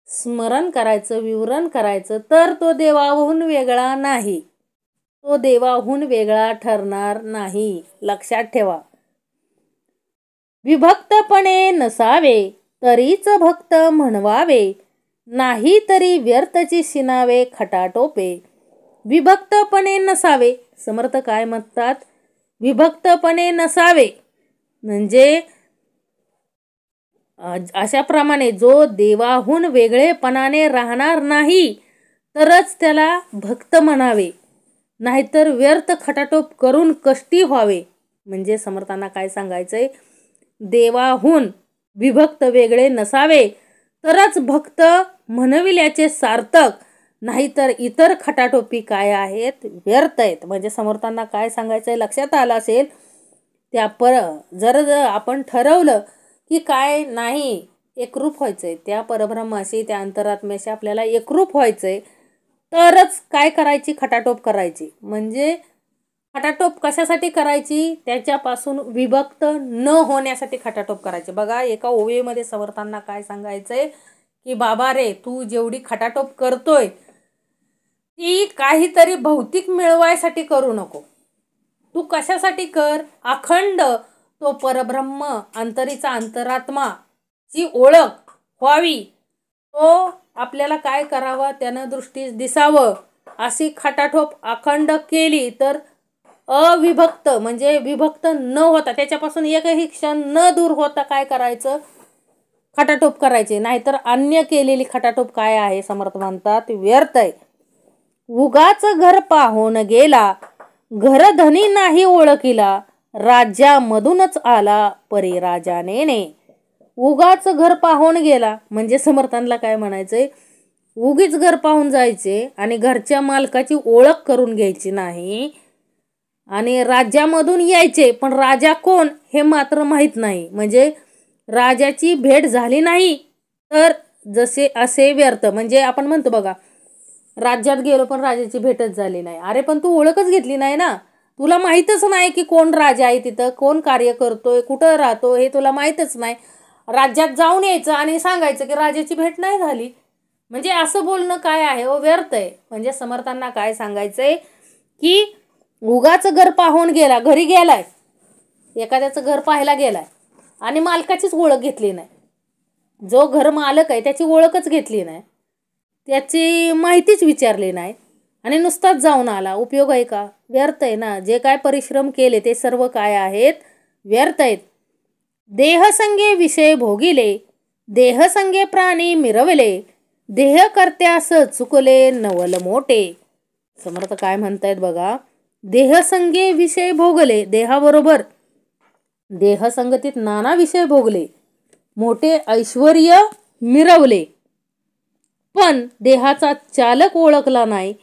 स्मरण करायचं, विवरण करायचं, तर तो देवाहून वेगळा नाही. तो देवाहून वेगळा ठरणार नाही. लक्षात ठेवा. विभक्तपणे नसावे तरीच भक्त म्हणवावे, नाही तरी व्यर्थची शिनावे खटाटोपे. विभक्तपणे नसावे. समर्थ काय म्हणतात? विभक्तपणे नसावे म्हणजे अशाप्रमाणे जो देवाहून वेगळेपणाने राहणार नाही तरच त्याला भक्त म्हणावे, नाहीतर व्यर्थ खटाटोप करून कष्टी व्हावे. म्हणजे समर्थांना काय सांगायचंय? देवाहून विभक्त वेगळे नसावे तरच भक्त म्हणविल्याचे सार्थक, नाहीतर इतर खटाटोपी काय आहेत? व्यर्थ आहेत. म्हणजे समर्थांना काय सांगायचंय? लक्षात आलं असेल. जर आपण ठरवलं की काय नाही एकरूप व्हायचंय त्या परब्रह्माशी, त्या अंतरात्म्याशी आपल्याला एकरूप व्हायचंय, तरच काय करायची? खटाटोप करायची. म्हणजे खटाटोप कशासाठी करायची? त्याच्यापासून विभक्त न होण्यासाठी खटाटोप करायची. बघा एका ओवीमध्ये समर्थांना काय सांगायचंय की बाबा रे, तू जेवढी खटाटोप करतोय ती काहीतरी भौतिक मिळवायसाठी करू नको. तू कशासाठी कर? अखंड तो परब्रह्म अंतरीचा अंतरात्मा ची ओळख व्हावी. तो आपल्याला काय करावं? त्यानं दृष्टीस दिसावं अशी खटाटोप अखंड केली तर अविभक्त म्हणजे विभक्त न होता, त्याच्यापासून एकही क्षण न दूर होता काय करायचं? खटाटोप करायचे. नाहीतर अन्य केलेली खटाटोप काय आहे? समर्थ म्हणतात व्यर्थ आहे. उगाच घर पाहून गेला, घरधनी नाही ओळखीला, राज्यामधूनच आला परी राजाने. उगाच घर पाहून गेला म्हणजे समर्थांना काय म्हणायचंय? उगीच घर पाहून जायचे आणि घरच्या मालकाची ओळख करून घ्यायची नाही आणि राज्यामधून यायचे, पण राजा कोण हे मात्र माहीत नाही. म्हणजे राजाची भेट झाली नाही तर जसे असे व्यर्थ. म्हणजे आपण म्हणतो बघा, राज्यात गेलो पण राजाची भेटच झाली नाही. अरे पण तू ओळखच घेतली नाही ना, तुला माहीतच नाही की कोण राजा आहे, तिथं कोण कार्य करतोय, कुठं राहतो हे तुला माहीतच नाही. राज्यात जाऊन यायचं आणि सांगायचं की राजाची भेट नाही झाली. म्हणजे असं बोलणं काय आहे हो, व्यर्थ आहे. म्हणजे समर्थांना काय सांगायचंय की उगाच घर पाहून गेला, घरी गेलाय, एखाद्याचं घर पाहायला गेलाय आणि मालकाचीच ओळख घेतली नाही, जो घर मालक आहे त्याची ओळखच घेतली नाही, त्याची माहितीच विचारली नाही आणि नुसताच जाऊन आला, उपयोग आहे का? व्यर्थ आहे ना. जे काय परिश्रम केले ते सर्व काय आहेत, व्यर्थ आहेत. देहसंगे विषय भोगिले, देहसंगे प्राणी मिरवले, देह कर्त्यास चुकले नवल मोठे. समर्थ काय म्हणतायत बघा, देहसंगे विषय भोगले, देहाबरोबर देहसंगतीत नाना विषय भोगले, मोठे ऐश्वर्य मिरवले, पण देहाचा चालक ओळखला नाही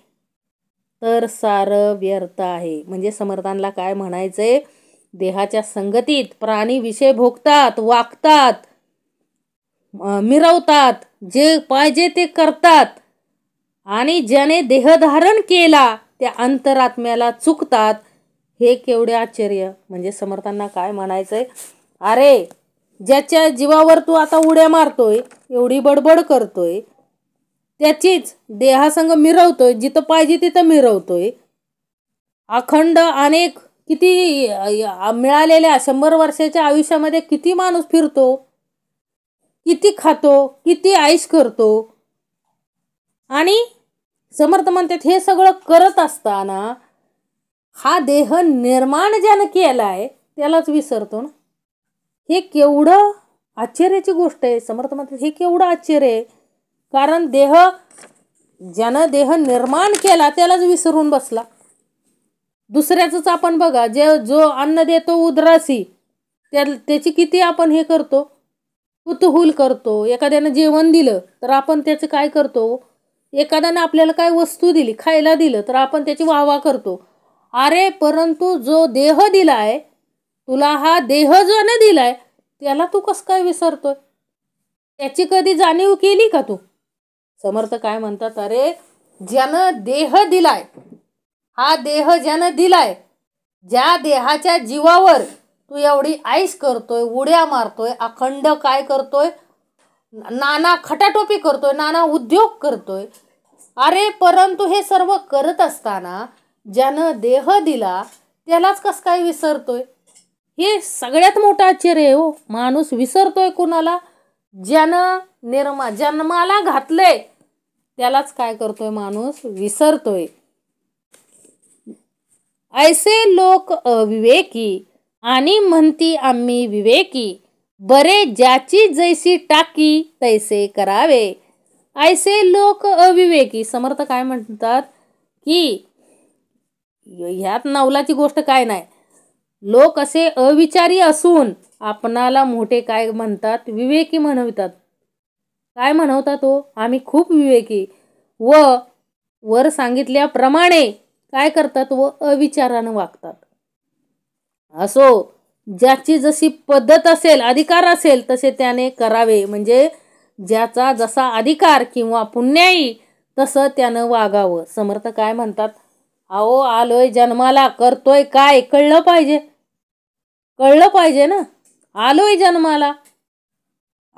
तर सारं व्यर्थ आहे. म्हणजे समर्थांना काय म्हणायचंय, देहाच्या संगतीत प्राणी विषय भोगतात, वागतात, मिरवतात, जे पाहिजे ते करतात आणि ज्याने देहधारण केला त्या अंतरात्म्याला चुकतात. हे केवढे आश्चर्य. म्हणजे समर्थांना काय म्हणायचंय, अरे ज्याच्या जीवावर तू आता उड्या मारतोय, एवढी बडबड करतोय, त्याचीच देहासंग मिरवतोय, जिथं पाहिजे तिथं मिरवतोय, अखंड अनेक किती मिळालेल्या 100 वर्षाच्या आयुष्यामध्ये किती माणूस फिरतो, किती खातो, किती ऐश करतो. आणि समर्थ म्हणतात हे सगळं करत असताना हा देह निर्माण ज्यानं केलाय त्यालाच विसरतो ना. हे केवढं आश्चर्याची गोष्ट आहे. समर्थ म्हणतात हे केवढं आश्चर्य आहे, कारण ज्यानं देह निर्माण केला त्यालाच विसरून बसला. दुसऱ्याच आपण बघा, जो अन्न देतो उदरासी त्याची किती आपण हे करतो, कुतूहल करतो. एखाद्यानं जेवण दिलं तर आपण त्याचं काय करतो, एखाद्यानं आपल्याला काय वस्तू दिली, खायला दिलं तर आपण त्याची वाहवा करतो. अरे परंतु जो देह दिलाय तुला, हा देह जो ने दिलाय त्याला तू कसं काय विसरतोय, त्याची कधी जाणीव केली का तू? समर्थ काय म्हणतात, अरे ज्यानं देह दिलाय, हा देह ज्यानं दिलाय, ज्या देहाच्या जीवावर तू एवढी ऐश करतोय, उड्या मारतोय, अखंड काय करतोय, नाना खटाटोपी करतोय, नाना उद्योग करतोय. अरे परंतु हे सर्व करत असताना ज्यानं देह दिला त्यालाच कसं काय विसरतोय? हे सगळ्यात मोठं आश्चर्य आहे हो. माणूस विसरतोय कुणाला? ज्यानं जन्माला घातलंय त्यालाच काय करतोय माणूस, विसरतोय. ऐसे लोक अविवेकी आणि म्हणती आम्ही विवेकी, बरे ज्याची जैसी टाकी तैसे करावे. ऐसे लोक अविवेकी. समर्थ काय म्हणतात की ह्यात नवलाची गोष्ट काय नाही, लोक असे अविचारी असून आपणाला मोठे काय म्हणतात, विवेकी म्हणतात. काय म्हणतात हो, आम्ही खूप विवेकी, व वर सांगितल्याप्रमाणे काय करतात व अविचारानं वागतात. असो, ज्याची जशी पद्धत असेल, अधिकार असेल तसे त्याने करावे. म्हणजे ज्याचा जसा अधिकार किंवा पुण्याई तसं त्यानं वागावं. समर्थ काय म्हणतात, अहो आलोय जन्माला, करतोय काय कळलं पाहिजे, कळलं पाहिजे ना. आलोय जन्माला,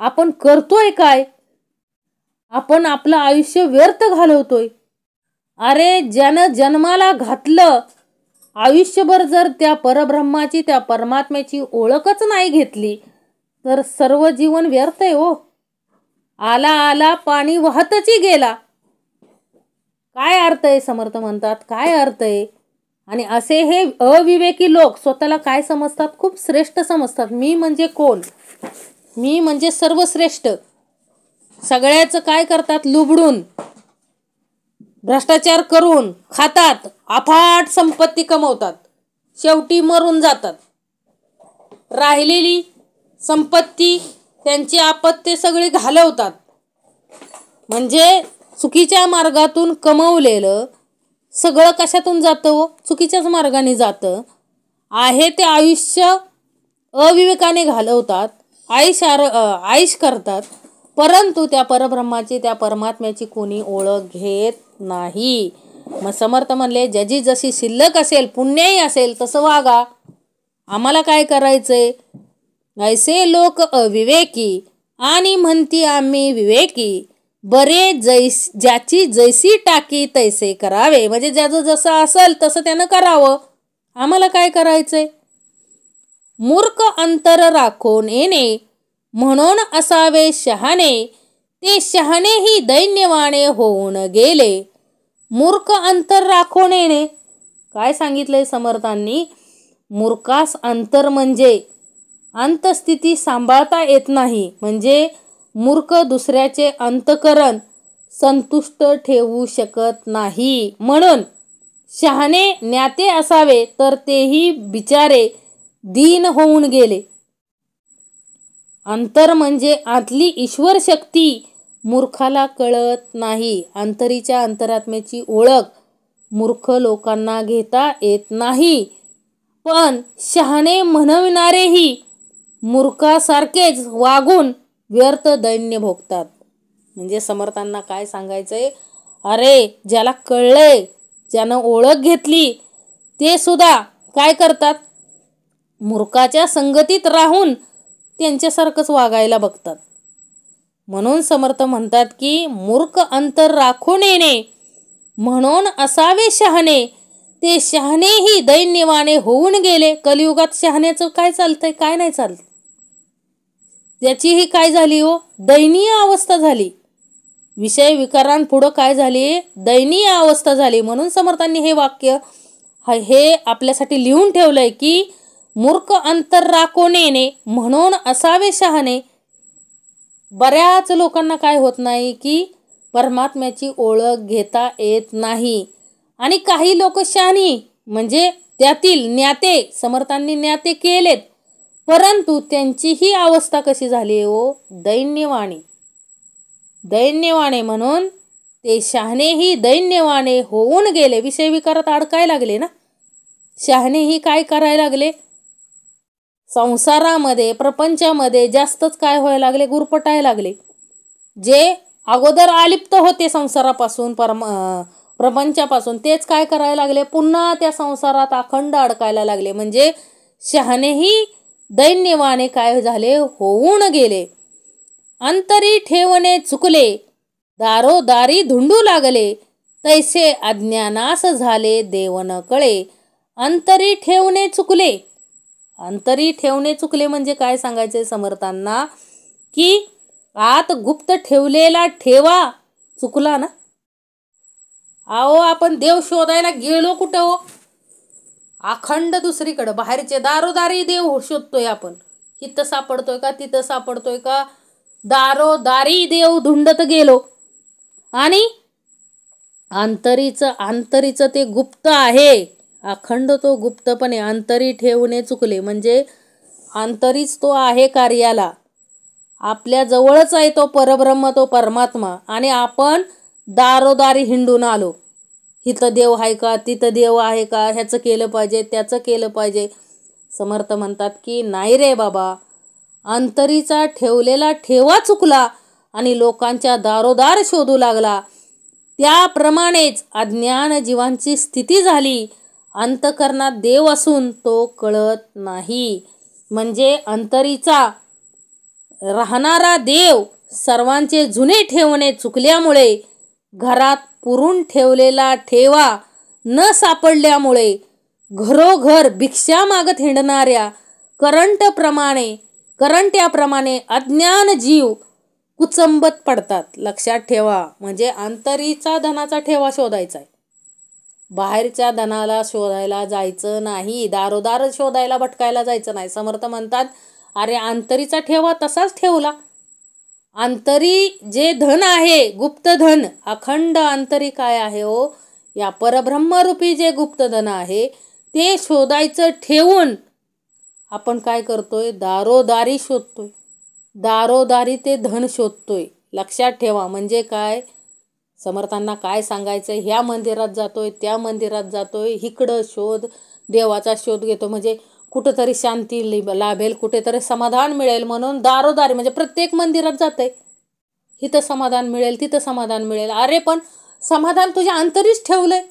आपण करतोय काय, आपण आपलं आयुष्य व्यर्थ घालवतोय. अरे ज्यानं जन्माला घातलं, आयुष्यभर जर त्या परब्रह्माची, त्या परमात्म्याची ओळखच नाही घेतली तर सर्व जीवन व्यर्थ आहे हो. आला आला पाणी वाहतच गेला. काय अर्थ आहे? समर्थ म्हणतात काय अर्थ आहे? आणि असे हे अविवेकी लोक स्वतःला काय समजतात, खूप श्रेष्ठ समजतात. मी म्हणजे कोण, मी म्हणजे सर्वश्रेष्ठ. सगळ्याचं काय करतात, लुबडून भ्रष्टाचार करून खातात, अफाट संपत्ती कमवतात, शेवटी मरून जातात. राहिलेली संपत्ती त्यांची आपत्ती सगळी घालवतात. म्हणजे चुकीच्या मार्गातून कमवलेलं सगळं कशातून जातं व चुकीच्याच मार्गाने जातं. आहे ते आयुष्य अविवेकाने घालवतात, आईश करतात, परंतु त्या परब्रह्माची त्या परमात्म्याची कोणी ओळख घेत नाही. मग समर्थ म्हणले, ज्याची जशी शिल्लक असेल, पुण्याही असेल तसं वागा. आम्हाला काय करायचंय? ऐसे लोक अविवेकी आणि म्हणती आम्ही विवेकी, बरे ज्याची जैसी टाकी तैसे करावे. म्हणजे ज्याचं जसं असेल तसं त्यानं करावं. आम्हाला काय करायचंय? मूर्ख अंतर राखून येणे म्हणून असावे शहाणे, ते शहाणेही दैन्यवाणे होऊन गेले. मूर्ख अंतर राखून येणे काय सांगितलंय समर्थांनी? मूर्खास अंतर म्हणजे अंतस्थिती सांभाळता येत नाही. म्हणजे मूर्ख दुसऱ्याचे अंतकरण संतुष्ट ठेवू शकत नाही. म्हणून शहाणे ज्ञाते असावे, तर तेही बिचारे दीन होऊन गेले. अंतर म्हणजे आतली ईश्वर शक्ती मूर्खाला कळत नाही. अंतरीच्या अंतरात्म्याची ओळख मूर्ख लोकांना घेता येत नाही. पण शहाणे म्हणविणारेही मूर्खासारखेच वागून व्यर्थ दैन्य भोगतात. म्हणजे समर्थांना काय सांगायचंय? अरे, ज्याला कळलंय, ज्यानं ओळख घेतली, ते सुद्धा काय करतात? मूर्खाच्या संगतीत राहून त्यांच्यासारखंच वागायला बघतात. म्हणून समर्थ म्हणतात की मूर्ख अंतर राखून येणे म्हणून असावे शहाणे, ते शहाणेही दैन्यवाने होऊन गेले. कलियुगात शहाण्याचं काय चालतंय? काय नाही चालत. त्याचीही काय झाली हो? दयनीय अवस्था झाली. विषय विकारांपुढं काय झाली? दयनीय अवस्था झाली. म्हणून समर्थांनी हे वाक्य हे आपल्यासाठी लिहून ठेवलंय की मूर्ख अंतर राखून येणे म्हणून असावे शहाणे. बऱ्याच लोकांना काय होत नाही की परमात्म्याची ओळख घेता येत नाही. आणि काही लोक शहाणी म्हणजे त्यातील ज्ञाते, समर्थांनी ज्ञाते केलेत, परंतु त्यांची ही अवस्था कशी झाली हो? दैन्यवाणी. दैन्यवाणे म्हणून ते शहाणेही दैन्यवाणे होऊन गेले. विषय विकारात अडकाय लागले ना. शहाणेही काय करायला लागले? संसारामध्ये, प्रपंचामध्ये जास्तच काय व्हायला लागले? गुरफटायला लागले. जे अगोदर अलिप्त होते संसारापासून, प्रपंचापासून, तेच काय करायला लागले? पुन्हा त्या संसारात अखंड अडकायला लागले. म्हणजे शहाणेही दैन्यवाने काय झाले? होऊन गेले. अंतरी ठेवणे चुकले, दारोदारी धुंडू लागले, तैसे अज्ञानास झाले देव न कळे. अंतरी ठेवणे चुकले. अंतरी ठेवणे चुकले म्हणजे काय सांगायचे समर्थांना? की आत गुप्त ठेवलेला ठेवा चुकला ना. अहो, आपण देव शोधायला गेलो कुठं हो? अखंड दुसरीकडं बाहेरचे दारोदारी देव शोधतोय आपण. इथं सापडतोय का, तिथं सापडतोय का? दारोदारी देव धुंडत गेलो. आणि अंतरीचं ते गुप्त आहे. अखंड तो गुप्तपणे अंतरी ठेवणे चुकले. म्हणजे अंतरीच तो आहे कार्याला. आपल्या जवळच आहे तो परब्रह्म, तो परमात्मा. आणि आपण दारोदारी हिंडून आलो. इथं देव आहे का, तिथं देव आहे का, ह्याचं केलं पाहिजे, त्याचं केलं पाहिजे. समर्थ म्हणतात की नाही रे बाबा, अंतरीचा ठेवलेला ठेवा चुकला आणि लोकांच्या दारोदार शोधू लागला. त्याप्रमाणेच अज्ञान जीवांची स्थिती झाली. अंतकरणात देव असून तो कळत नाही. म्हणजे अंतरीचा राहणारा देव सर्वांचे जुने ठेवणे चुकल्यामुळे, घरात पुरून ठेवलेला ठेवा न सापडल्यामुळे, घरोघर भिक्षा मागत हिंडणाऱ्या करंट्याप्रमाणे अज्ञान जीव कुचंबत पडतात. लक्षात ठेवा. म्हणजे अंतरीचा धनाचा ठेवा शोधायचा आहे. बाहेरच्या धनाला शोधायला जायचं नाही. दारोदार शोधायला भटकायला जायचं नाही. समर्थ म्हणतात अरे, अंतरीचा ठेवा तसाच ठेवला. अंतरी जे धन आहे, गुप्त धन, अखंड अंतरी काय आहे हो? या परब्रह्मरूपी जे गुप्त धन आहे ते शोधायचं ठेवून आपण काय करतोय? दारोदारी शोधतोय. दारोदारी ते धन शोधतोय. लक्षात ठेवा. म्हणजे काय? समर्थांना काय सांगायचं, ह्या मंदिरात जातोय, त्या मंदिरात जातोय, इकडं शोध, देवाचा शोध घेतो, म्हणजे कुठंतरी शांती लाभेल, कुठेतरी समाधान मिळेल म्हणून दारोदारी, म्हणजे प्रत्येक मंदिरात जाते, इथं समाधान मिळेल, तिथं समाधान मिळेल. अरे पण समाधान तुझ्या अंतरीच ठेवलंय,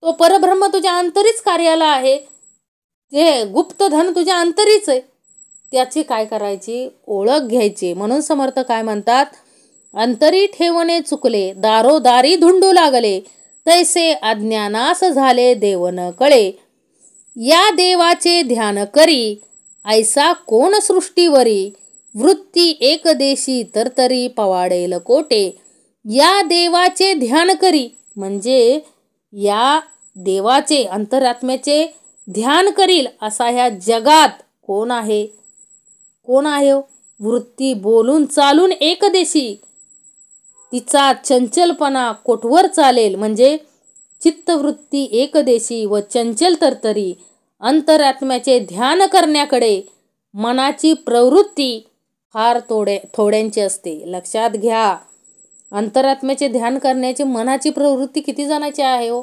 तो परब्रह्म तुझ्या अंतरीच कार्याला आहे, ते गुप्तधन तुझ्या अंतरीच आहे, त्याची काय करायची, ओळख घ्यायची. म्हणून समर्थ काय म्हणतात, अंतरी ठेवणे चुकले, दारोदारी धुंडू लागले, तैसे अज्ञानास झाले देव न कळे. या देवाचे ध्यान करी, ऐसा कोण सृष्टीवरी, वृत्ती एकदेशी तरतरी पवाडेल कोटे. या देवाचे ध्यान करी म्हणजे या देवाचे, अंतरात्म्याचे ध्यान करील असा ह्या जगात कोण आहे, कोण आहे? वृत्ती बोलून चालून एकदेशी, तिचा चंचलपणा कोठवर चालेल, म्हणजे चित्तवृत्ती एकदेशी व चंचल तरतरी. अंतरात्म्याचे ध्यान करण्याकडे मनाची प्रवृत्ती फार थोड्यांची असते. लक्षात घ्या, अंतरात्म्याचे ध्यान करण्याची मनाची प्रवृत्ती किती जणांची आहे हो?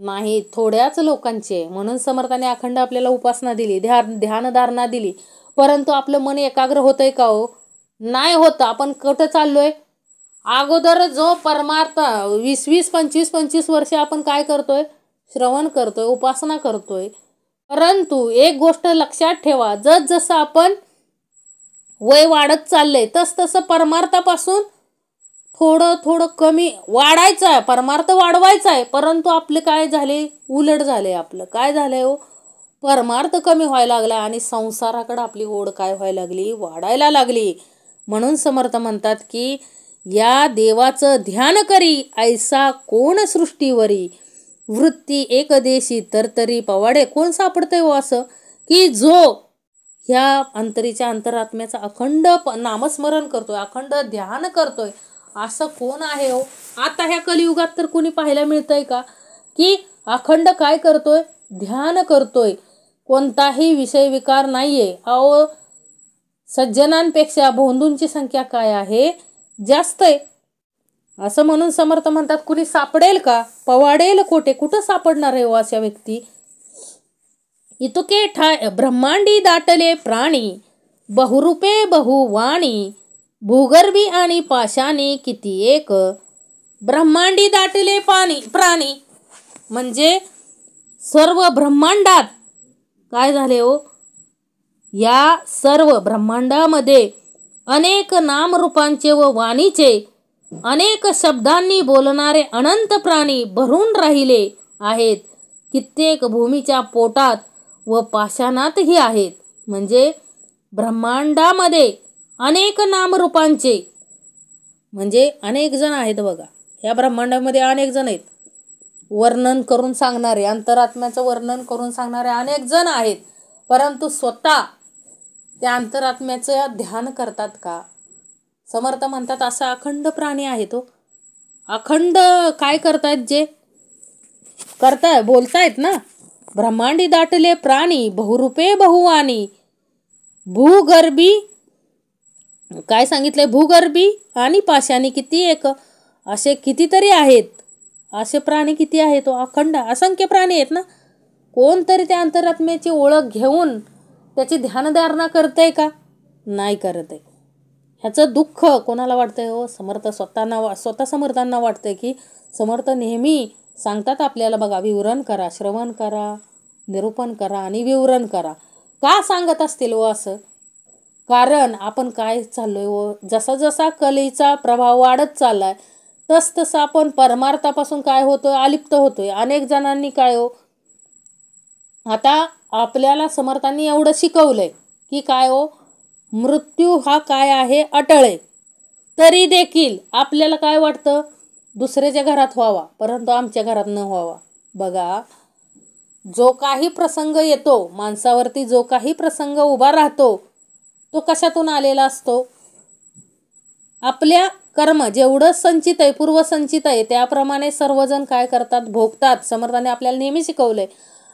नाही, थोड्याच लोकांचे. म्हणून समर्थाने अखंड आपल्याला उपासना दिली, ध्यानधारणा दिली, परंतु आपलं मन एकाग्र होतंय का हो? नाही होत. आपण कुठं चाललोय? अगोदर जो परमार्थ 20-20, 25-25 वर्ष आपण काय करतोय, श्रवण करतोय, उपासना करतोय. परंतु एक गोष्ट लक्षात ठेवा, जसं आपण वय वाढत चाललंय तसं परमार्थापासून थोडं थोडं कमी वाढायचं आहे, परमार्थ वाढवायचा आहे. परंतु आपले काय झाले, उलट झाले. आपलं काय झालंय हो, परमार्थ कमी व्हायला लागला आणि संसाराकडे आपली ओढ काय व्हायला लागली, वाढायला लागली. म्हणून समर्थ म्हणतात की या देवाचं ध्यान करी, ऐसा कोण सृष्टीवरी, वृत्ती एकदेशी तरतरी पवाडे. कोण सापडतंय हो असं की जो ह्या अंतरीच्या अंतरात्म्याचा अखंड नामस्मरण करतोय, अखंड ध्यान करतोय, असं कोण आहे हो? आता ह्या कलियुगात तर कोणी पाहायला मिळतंय का की अखंड काय करतोय, ध्यान करतोय, कोणताही विषय विकार नाहीये. अहो, सज्जनांपेक्षा भोंदूंची संख्या काय आहे, जास्त आहे. असं म्हणून समर्थ म्हणतात, कुणी सापडेल का, पवाडेल कोठे. कुठं सापडणार आहे हो अशा व्यक्ती? इतके ठाय ब्रह्मांडी दाटले प्राणी, बहुरूपे बहुवाणी, भूगर्भी आणि पाशाणी किती एक. ब्रह्मांडी दाटले प्राणी म्हणजे सर्व ब्रह्मांडात काय झाले हो, या सर्व ब्रह्मांडामध्ये अनेक नामरूपांचे व वाणीचे, अनेक शब्दांनी बोलणारे अनंत प्राणी भरून राहिले आहेत. कित्येक भूमीच्या पोटात व पाषाणातही आहेत. म्हणजे ब्रह्मांडामध्ये अनेक नामरूपांचे, म्हणजे अनेक जण आहेत बघा, या ब्रह्मांडामध्ये अनेक जण आहेत. वर्णन करून सांगणारे, अंतरात्म्याचं वर्णन करून सांगणारे अनेक जण आहेत. परंतु स्वतः त्या अंतरात्म्याचं ध्यान करतात का? समर्थ म्हणतात असा अखंड प्राणी आहे तो. अखंड काय करतायत, जे करताय बोलतायत ना, ब्रह्मांडी दाटले प्राणी, बहुरूपे बहुवाणी, भूगर्भी काय सांगितलंय, भूगर्भी आणि पाशाणी किती एक. असे कितीतरी आहेत, असे प्राणी किती आहेत, अखंड असंख्य प्राणी आहेत ना. कोणतरी त्या अंतरात्म्याची ओळख घेऊन त्याची ध्यानधारणा करतंय का? नाही करत आहे. ह्याचं दुःख कोणाला वाटतंय हो? स्वतः समर्थांना वाटतंय की समर्थ नेहमी सांगतात आपल्याला बघा, विवरण करा, श्रवण करा, निरूपण करा आणि विवरण करा. का सांगत असतील हो असं? कारण आपण काय चाललोय हो, जसा जसा कलेचा प्रभाव वाढत चाललाय तसं आपण परमार्थापासून काय होतोय, अलिप्त होतोय. अनेक जणांनी काय हो, आता आपल्याला समर्थांनी एवढं शिकवलंय की काय हो, मृत्यू हा काय आहे, अटळ आहे. तरी देखील आपल्याला काय वाटतं, दुसऱ्याच्या घरात व्हावा परंतु आमच्या घरात न व्हावा. बघा, जो काही प्रसंग येतो माणसावरती, जो काही प्रसंग उभा राहतो, तो कशातून आलेला असतो? आपल्या कर्म जेवढं संचित आहे, पूर्वसंचित आहे, त्याप्रमाणे सर्वजण काय करतात, भोगतात. समर्थाने आपल्याला नेहमी शिकवलंय.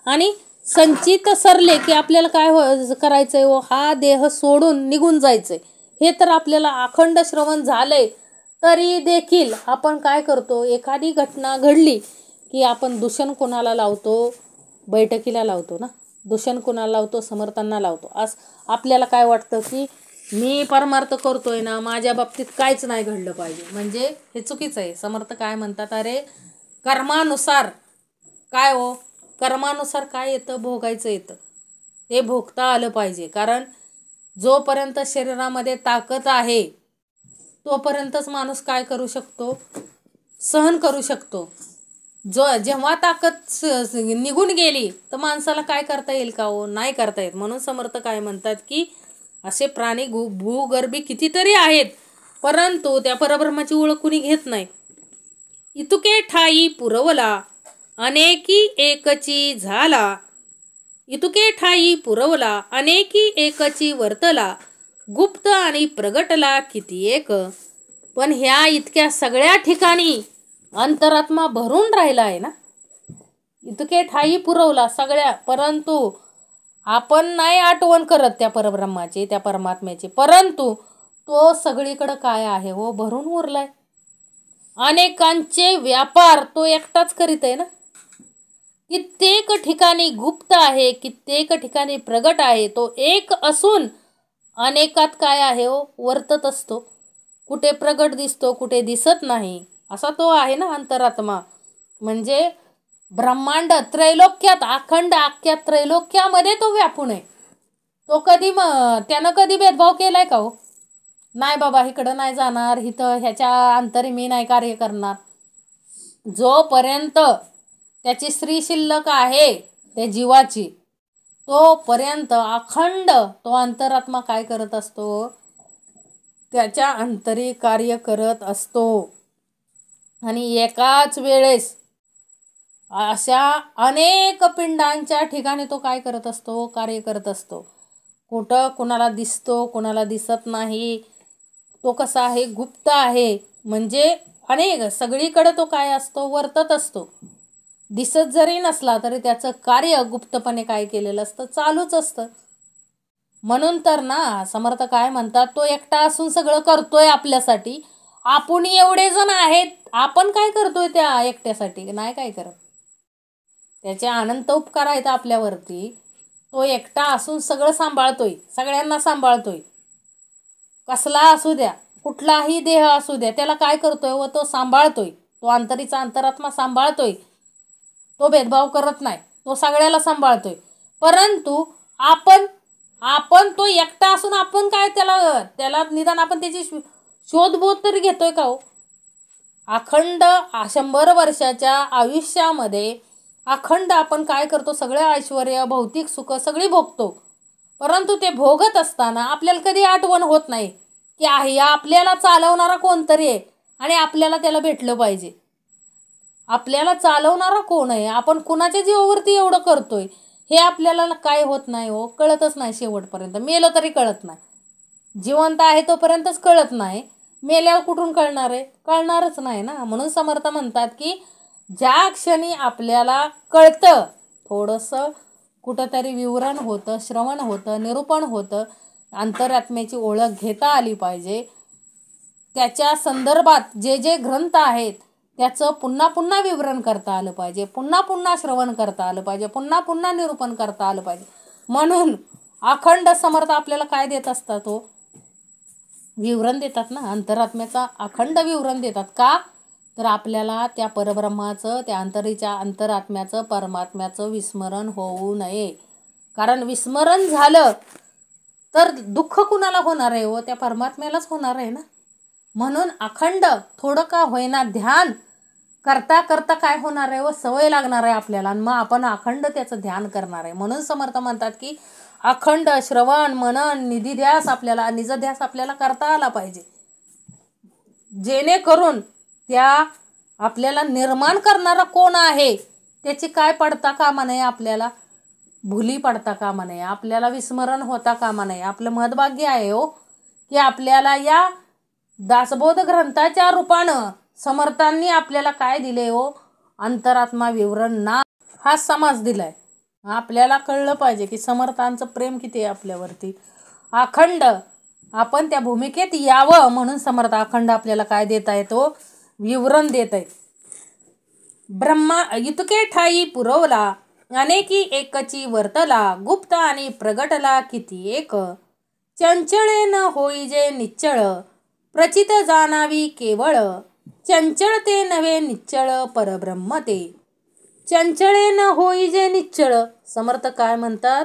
आणि संचित सरले की आपल्याला काय करायचंय हो, हा देह सोडून निघून जायचंय. हे तर आपल्याला अखंड श्रवण झालंय तरी देखील आपण काय करतो, एखादी घटना घडली की आपण दूषण कोणाला लावतो, बैठकीला लावतो ना, दूषण कोणाला लावतो, समर्थांना लावतो. आज आपल्याला काय वाटतं की मी परमार्थ करतोय ना, माझ्या बाबतीत काहीच नाही घडलं पाहिजे, म्हणजे हे चुकीचं आहे. समर्थ काय म्हणतात, अरे कर्मानुसार काय हो, कर्मानुसार काय येतं, भोगायचं येतं, ते भोगता आलं पाहिजे. कारण जोपर्यंत शरीरामध्ये ताकद आहे तोपर्यंतच माणूस काय करू शकतो, सहन करू शकतो. जेव्हा ताकद निघून गेली तर माणसाला काय करता येईल का हो, नाही करता येत. म्हणून समर्थ काय म्हणतात की असे प्राणी भूगर्भी कितीतरी आहेत, परंतु त्या परब्रह्माची ओळख कुणी घेत नाही. इतुके ठाई पुरवला अनेकी एकची झाला, इतुके ठाई पुरवला अनेकी एकची वर्तला, गुप्त आणि प्रगटला किती एक. पण ह्या इतक्या सगळ्या ठिकाणी अंतरात्मा भरून राहिला आहे ना. इतके ठाई पुरवला सगळ्या, परंतु आपण नाही आठवण करत त्या परब्रह्माची, त्या परमात्म्याची, परंतु तो सगळीकडे काय आहे हो, भरून उरलाय. अनेकांचे व्यापार तो एकटाच करीत आहे ना. कित्येक ठिकाणी गुप्त आहे, कित्येक ठिकाणी प्रगट आहे. तो एक असून अनेकात काय आहे हो, वर्तत असतो. कुठे प्रगट दिसतो, कुठे दिसत नाही, असा तो आहे ना अंतरात्मा. म्हणजे ब्रह्मांड त्रैलोक्यात, अखंड अख्ख्या त्रैलोक्यामध्ये तो व्यापून आहे. तो कधी त्यानं कधी भेदभाव केलाय का हो, नाही बाबा इकडं नाही जाणार, इथं ह्याच्या अंतरी मी नाही कार्य करणार. जोपर्यंत त्याची स्त्री शिल्लक आहे त्या जीवाची, तोपर्यंत अखंड तो अंतरात्मा काय करत असतो, त्याच्या अंतरी कार्य करत असतो. आणि एकाच वेळेस अशा अनेक पिंडांच्या ठिकाणी तो काय करत असतो, कार्य करत असतो. कुठं कुणाला दिसतो, कुणाला दिसत नाही. तो कसा आहे, गुप्त आहे. म्हणजे अनेक सगळीकडे तो काय असतो, वर्तत असतो. दिसत जरी नसला तरी त्याचं कार्य गुप्तपणे काय केलेलं असतं, चालूच असतं. म्हणून तर ना समर्थ काय म्हणतात, तो एकटा असून सगळं करतोय आपल्यासाठी. आपण एवढे जण आहेत, आपण काय करतोय त्या एकट्यासाठी, नाही काय करत. त्याचे अनंत उपकार आहेत आपल्यावरती. तो एकटा असून सगळं सांभाळतोय, सगळ्यांना सांभाळतोय. कसला असू द्या, कुठलाही देह असू द्या, त्याला काय करतोय व तो सांभाळतोय. तो अंतरीचा अंतरात्मा सांभाळतोय. तो भेदभाव करत नाही, तो सगळ्याला सांभाळतोय. परंतु आपण तो एकटा असून आपण काय त्याला निदान आपण त्याची शोधबोध तरी घेतोय का हो. अखंड 100 वर्षाच्या आयुष्यामध्ये अखंड आपण काय करतो, सगळे ऐश्वर्य भौतिक सुख सगळी भोगतो. परंतु ते भोगत असताना आपल्याला कधी आठवण होत नाही की आहे आपल्याला चालवणारा कोणतरी आहे आणि आपल्याला त्याला भेटलं पाहिजे. आपल्याला चालवणारा कोण आहे, आपण कुणाच्या जीवावरती एवढं करतोय, हे आपल्याला काय होत नाही हो, कळतच नाही शेवटपर्यंत. मेलं तरी कळत नाही, जिवंत आहे तोपर्यंतच कळत नाही, मेल्यावर कुठून कळणार आहे, कळणारच नाही ना. म्हणून समर्थ म्हणतात की ज्या क्षणी आपल्याला कळतं, थोडंसं कुठंतरी विवरण होतं, श्रवण होतं, निरूपण होतं, अंतरात्म्याची ओळख घेता आली पाहिजे. त्याच्या संदर्भात जे जे ग्रंथ आहेत त्याचं पुन्हा पुन्हा विवरण करता आलं पाहिजे, पुन्हा पुन्हा श्रवण करता आलं पाहिजे, पुन्हा पुन्हा निरूपण करता आलं पाहिजे. म्हणून अखंड समर्थ आपल्याला काय देत असतात, तो विवरण देतात ना, अंतरात्म्याचा अखंड विवरण देतात. का तर आपल्याला त्या परब्रह्माचं, त्या अंतरात्म्याचं, परमात्म्याचं विस्मरण होऊ नये. कारण विस्मरण झालं तर दुःख कुणाला होणार आहे हो, त्या परमात्म्यालाच होणार आहे ना. म्हणून अखंड थोडं का होईना ध्यान करता करता काय होणार आहे व सवय लागणार आहे आपल्याला, आणि मग आपण अखंड त्याचं ध्यान करणार आहे. म्हणून समर्थ म्हणतात की अखंड श्रवण मनन निधिध्यास आपल्याला, निजध्यास आपल्याला करता आला पाहिजे, जेणेकरून त्या आपल्याला निर्माण करणारा कोण आहे त्याची काय पडता कामा नये, आपल्याला भुली पडता कामा नये, आपल्याला विस्मरण होता कामा नये. आपलं महद्भाग्य आहे हो की आपल्याला या दासबोध ग्रंथाच्या रूपानं समर्थांनी आपल्याला काय दिले हो, अंतरात्मा विवरण ना हा समाज दिलाय. आपल्याला कळलं पाहिजे की समर्थांचं प्रेम किती आहे आपल्यावरती. अखंड आपण त्या भूमिकेत यावं म्हणून समर्थ अखंड आपल्याला काय देत आहे, तो विवरण देत आहे. ब्रह्मा इतके ठाई पुरवला, अनेकी एकची वर्तला, गुप्त आणि प्रगटला किती एक. चंचळे न होईजे निच्चळ, प्रचित जाणावी केवळ. चंचळ ते नव्हे निच्चळ, परब्रह्म ते. चंचळे न होईजे निच्चळ. समर्थ काय म्हणतात,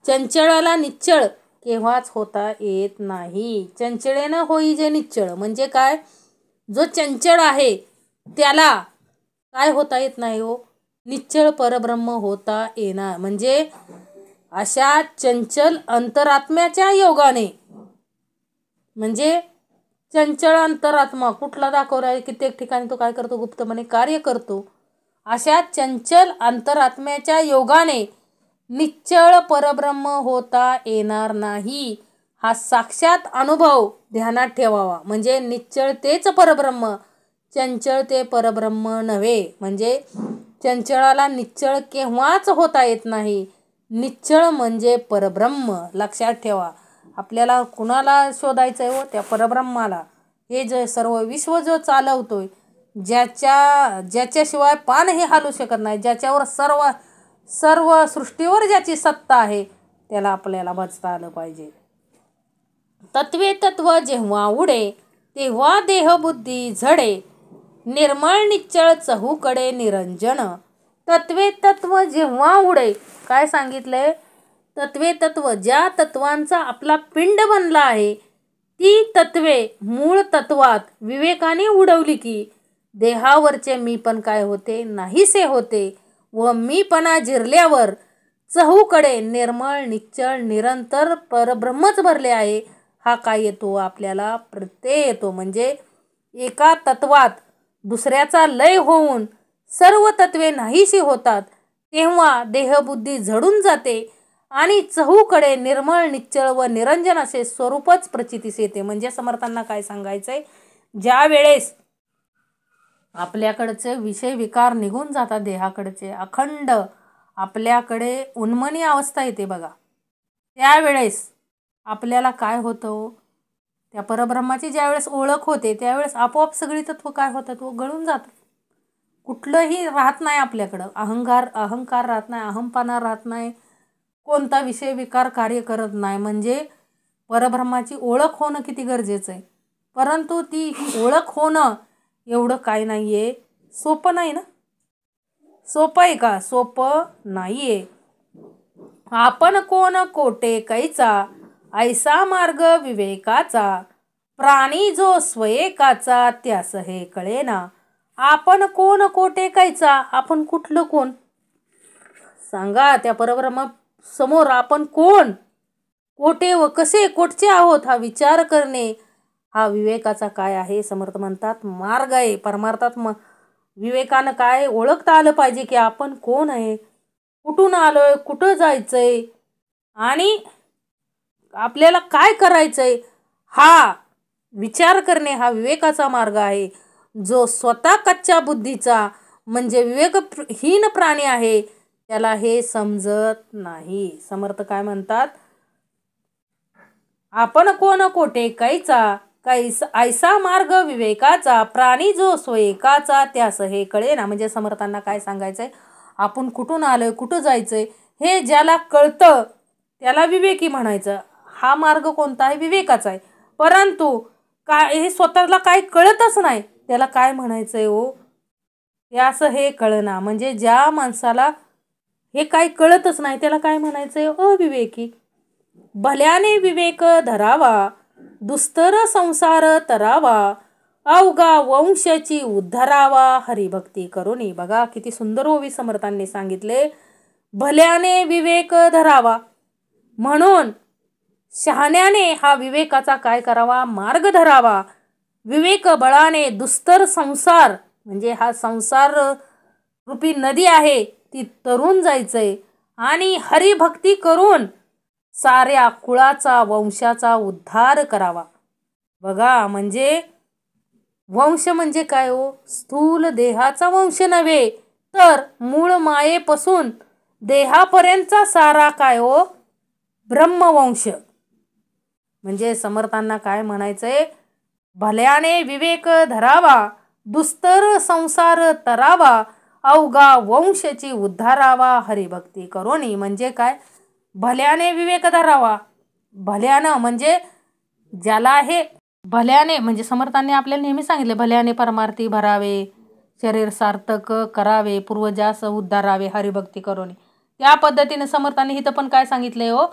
चंचळाला निच्चळ केव्हाच होता येत नाही. चंचळे न होईजे निच्चळ म्हणजे काय, जो चंचळ आहे त्याला काय होता येत नाही हो, निश्चळ परब्रह्म होता येणार. म्हणजे अशा चंचल अंतरात्म्याच्या योगाने, म्हणजे चंचल अंतरात्मा कुठला दाखवला आहे, कित्येक ठिकाणी तो काय करतो, गुप्तपणे कार्य करतो. अशा चंचल अंतरात्म्याच्या योगाने निश्चळ परब्रह्म होता येणार नाही, हा साक्षात अनुभव ध्यानात ठेवावा. म्हणजे निश्चळ तेच परब्रह्म, चंचळ ते परब्रह्म नव्हे. म्हणजे चंचळाला निश्चळ केव्हाच होता येत नाही. निश्चळ म्हणजे परब्रह्म. लक्षात ठेवा. आपल्याला कुणाला शोधायचं आहे हो, त्या परब्रह्माला. हे जे सर्व विश्व जो चालवतोय, ज्याच्याशिवाय पान हे हालू शकत नाही, ज्याच्यावर सर्व सृष्टीवर ज्याची सत्ता आहे, त्याला आपल्याला भजता आलं पाहिजे. तत्वे तत्व जेव्हा उडे, तेव्हा देहबुद्धी झडे, निर्मळ निश्चळ चहूकडे निरंजन. तत्वे तत्व जेव्हा उडे, काय सांगितलंय, तत्वे तत्व ज्या तत्वांचा आपला पिंड बनला आहे, ती तत्वे मूळ तत्वात विवेकाने उडवली की देहावरचे मी पण काय होते, नाहीसे होते. व मीपणा जिरल्यावर चहूकडे निर्मळ निश्चळ निरंतर परब्रह्मच भरले आहे, हा काय येतो आपल्याला, प्रत्यय येतो. म्हणजे एका तत्वात दुसऱ्याचा लय होऊन सर्व तत्वे नाहीशी होतात, तेव्हा देहबुद्धी झडून जाते आणि चहूकडे निर्मळ निश्चळ व निरंजन असे स्वरूपच प्रचितीस येते. म्हणजे समर्थांना काय सांगायचंय, ज्या वेळेस आपल्याकडचे विषय विकार निघून जातात, देहाकडचे अखंड आपल्याकडे उन्मनी अवस्था येते बघा, त्यावेळेस आपल्याला काय होतं, त्या परब्रह्माची ज्यावेळेस ओळख होते, त्यावेळेस आपोआप सगळी तत्व काय होतात, तो गळून जातात. कुठलंही राहत नाही आपल्याकडं. अहंकार राहत नाही, अहंपणा राहत नाही, कोणता विषय विकार कार्य करत नाही. म्हणजे परब्रह्माची ओळख होणं किती गरजेचं आहे. परंतु ती ओळख होणं एवढं काय नाही आहे, सोपं नाही ना. सोपं आहे का, सोपं नाही आहे. आपण कोण कोटे कैचा, ऐसा मार्ग विवेकाचा, प्राणी जो स्वयेकाचा त्यास हे कळेना. आपण कोण कोटे कैचा, आपण कुठलं कोण सांगा, त्या परब्रह्मा समोर आपण कोण, कोठे व कसे कोठचे आहोत, हा विचार करणे हा विवेकाचा काय आहे, समर्थ म्हणतात मार्ग आहे. परमार्थात विवेकानं काय ओळखता आलं पाहिजे की आपण कोण आहे, कुठून आलोय, कुठं जायचंय आणि आपल्याला काय करायचंय, हा विचार करणे हा विवेकाचा मार्ग आहे. जो स्वतः कच्च्या बुद्धीचा म्हणजे विवेकहीन प्राणी आहे, त्याला हे समजत नाही. समर्थ काय म्हणतात, आपण कोण कोठे कैचा, ऐसा मार्ग विवेकाचा, प्राणी जो स्वयेकाचा त्यास हे कळेना. म्हणजे समर्थांना काय सांगायचंय, आपण कुठून आलोय, कुठं जायचंय हे ज्याला कळतं त्याला विवेकी म्हणायचं. हा मार्ग कोणता आहे, विवेकाचा आहे. परंतु काय हे स्वतःला काय कळतच नाही, त्याला काय म्हणायचंय हो, त्यास हे कळना. म्हणजे ज्या माणसाला हे काय कळतच नाही त्याला काय म्हणायचंय, अविवेकी. भल्याने विवेक धरावा, दुस्तर संसार तरावा, अवघा वंशाची उद्धरावा, हरिभक्ती करुनी. बघा किती सुंदर ओवी समर्थांनी सांगितले. भल्याने विवेक धरावा म्हणून शहाण्याने हा विवेकाचा काय करावा, मार्ग धरावा. विवेक बळाने दुस्तर संसार म्हणजे हा संसार रूपी नदी आहे ती तरून जायचंय आणि हरिभक्ती करून साऱ्या कुळाचा वंशाचा उद्धार करावा. बघा म्हणजे वंश म्हणजे काय हो, स्थूल देहाचा वंश नव्हे, तर मूळ मायेपासून देहापर्यंतचा सारा काय हो, ब्रह्मवंश. म्हणजे समर्थांना काय म्हणायचंय, भल्याने विवेक धरावा, दुस्तर संसार तरावा, अवघा वंशची उद्धारावा, हरिभक्ती करोनी. म्हणजे काय, भल्याने विवेक धरावा. भल्यानं म्हणजे ज्याला हे भल्याने म्हणजे समर्थांनी आपल्याला नेहमी सांगितले, भल्याने परमार्थी भरावे, शरीर सार्थक करावे, पूर्वजास उद्धारावे, हरिभक्ती करोनी. त्या पद्धतीने समर्थांनी इथं पण काय सांगितलंय हो,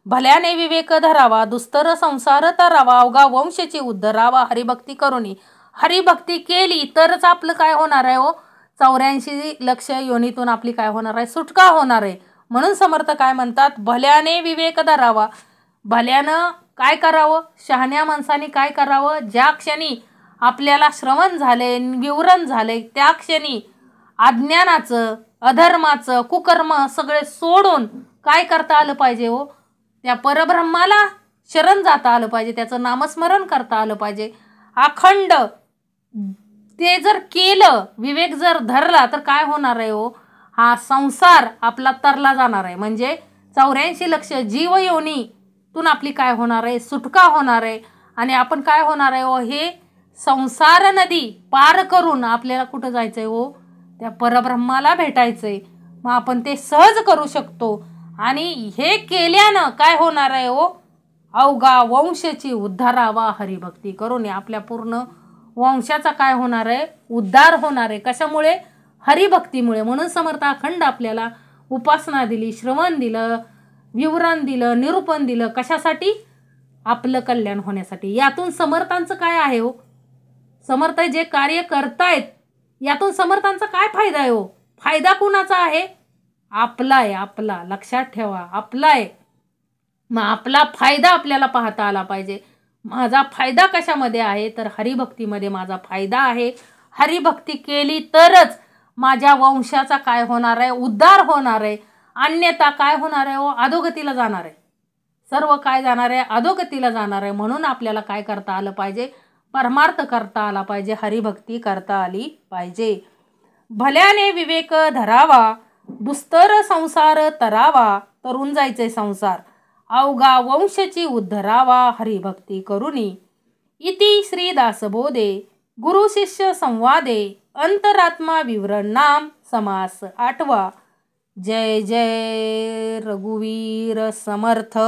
भल्याने विवेक धरावा, दुस्तर संसार तरावा, अवघा वंशची उद्धरावा, हरिभक्ती करोनी. हरिभक्ती केली तरच आपलं काय होणार आहे हो, 84 लक्ष योनीतून आपली काय होणार आहे, सुटका होणार आहे. म्हणून समर्थ काय म्हणतात, भल्याने विवेक धरावा. भल्यानं काय करावं, शहाण्या माणसाने काय करावं, ज्या क्षणी आपल्याला श्रवण झाले, विवरण झाले, त्या क्षणी अज्ञानाचं, अधर्माचं, कुकर्म सगळे सोडून काय करता आलं पाहिजे हो, त्या परब्रह्माला शरण जाता आलं पाहिजे, त्याचं नामस्मरण करता आलं पाहिजे. अखंड ते जर केलं, विवेक जर धरला, तर काय होणार आहे हो, हा संसार आपला तरला जाणार आहे. म्हणजे 84 लक्ष जीव योनीतून आपली काय होणार आहे, सुटका होणार आहे. आणि आपण काय होणार आहे हो, हे संसार नदी पार करून आपल्याला कुठं जायचं आहे हो, त्या परब्रह्माला भेटायचं आहे. मग आपण ते सहज करू शकतो. आणि हे केल्यानं काय होणार आहे हो, अवघा वंशची उद्धारावा, हरिभक्ती करून. आपल्या पूर्ण वंशाचा काय होणार आहे, उद्धार होणार आहे. कशामुळे, हरिभक्तीमुळे. म्हणून समर्थ अखंड आपल्याला उपासना दिली, श्रवण दिलं, विवरण दिलं, निरूपण दिलं. कशासाठी, आपलं कल्याण होण्यासाठी. यातून समर्थांचं काय आहे हो, समर्थ जे कार्य करतायत यातून समर्थांचा काय फायदा आहे हो, फायदा कुणाचा आहे, आपला आहे. आपला लक्षात ठेवा, आपला आहे. मग आपला फायदा आपल्याला पाहता आला पाहिजे. माझा फायदा कशामध्ये आहे, तर हरिभक्तीमध्ये माझा फायदा आहे. हरिभक्ती केली तरच माझ्या वंशाचा काय होणार आहे, उद्धार होणार आहे. अन्यथा काय होणार आहे हो, अधोगतीला जाणार आहे. सर्व काय जाणार आहे, अधोगतीला जाणार आहे. म्हणून आपल्याला काय करता आलं पाहिजे, परमार्थ करता आला पाहिजे, हरिभक्ती करता आली पाहिजे. भल्याने विवेक धरावा, दुस्तर संसार तरावा, तरून जायचे संसार, अवघा वंशची उद्धरावा, हरिभक्ती करुनी. इति श्री दासबोधे गुरु शिष्य संवादे अंतरात्मा विवरण नाम समास 8वा. जय जय रघुवीर समर्थ.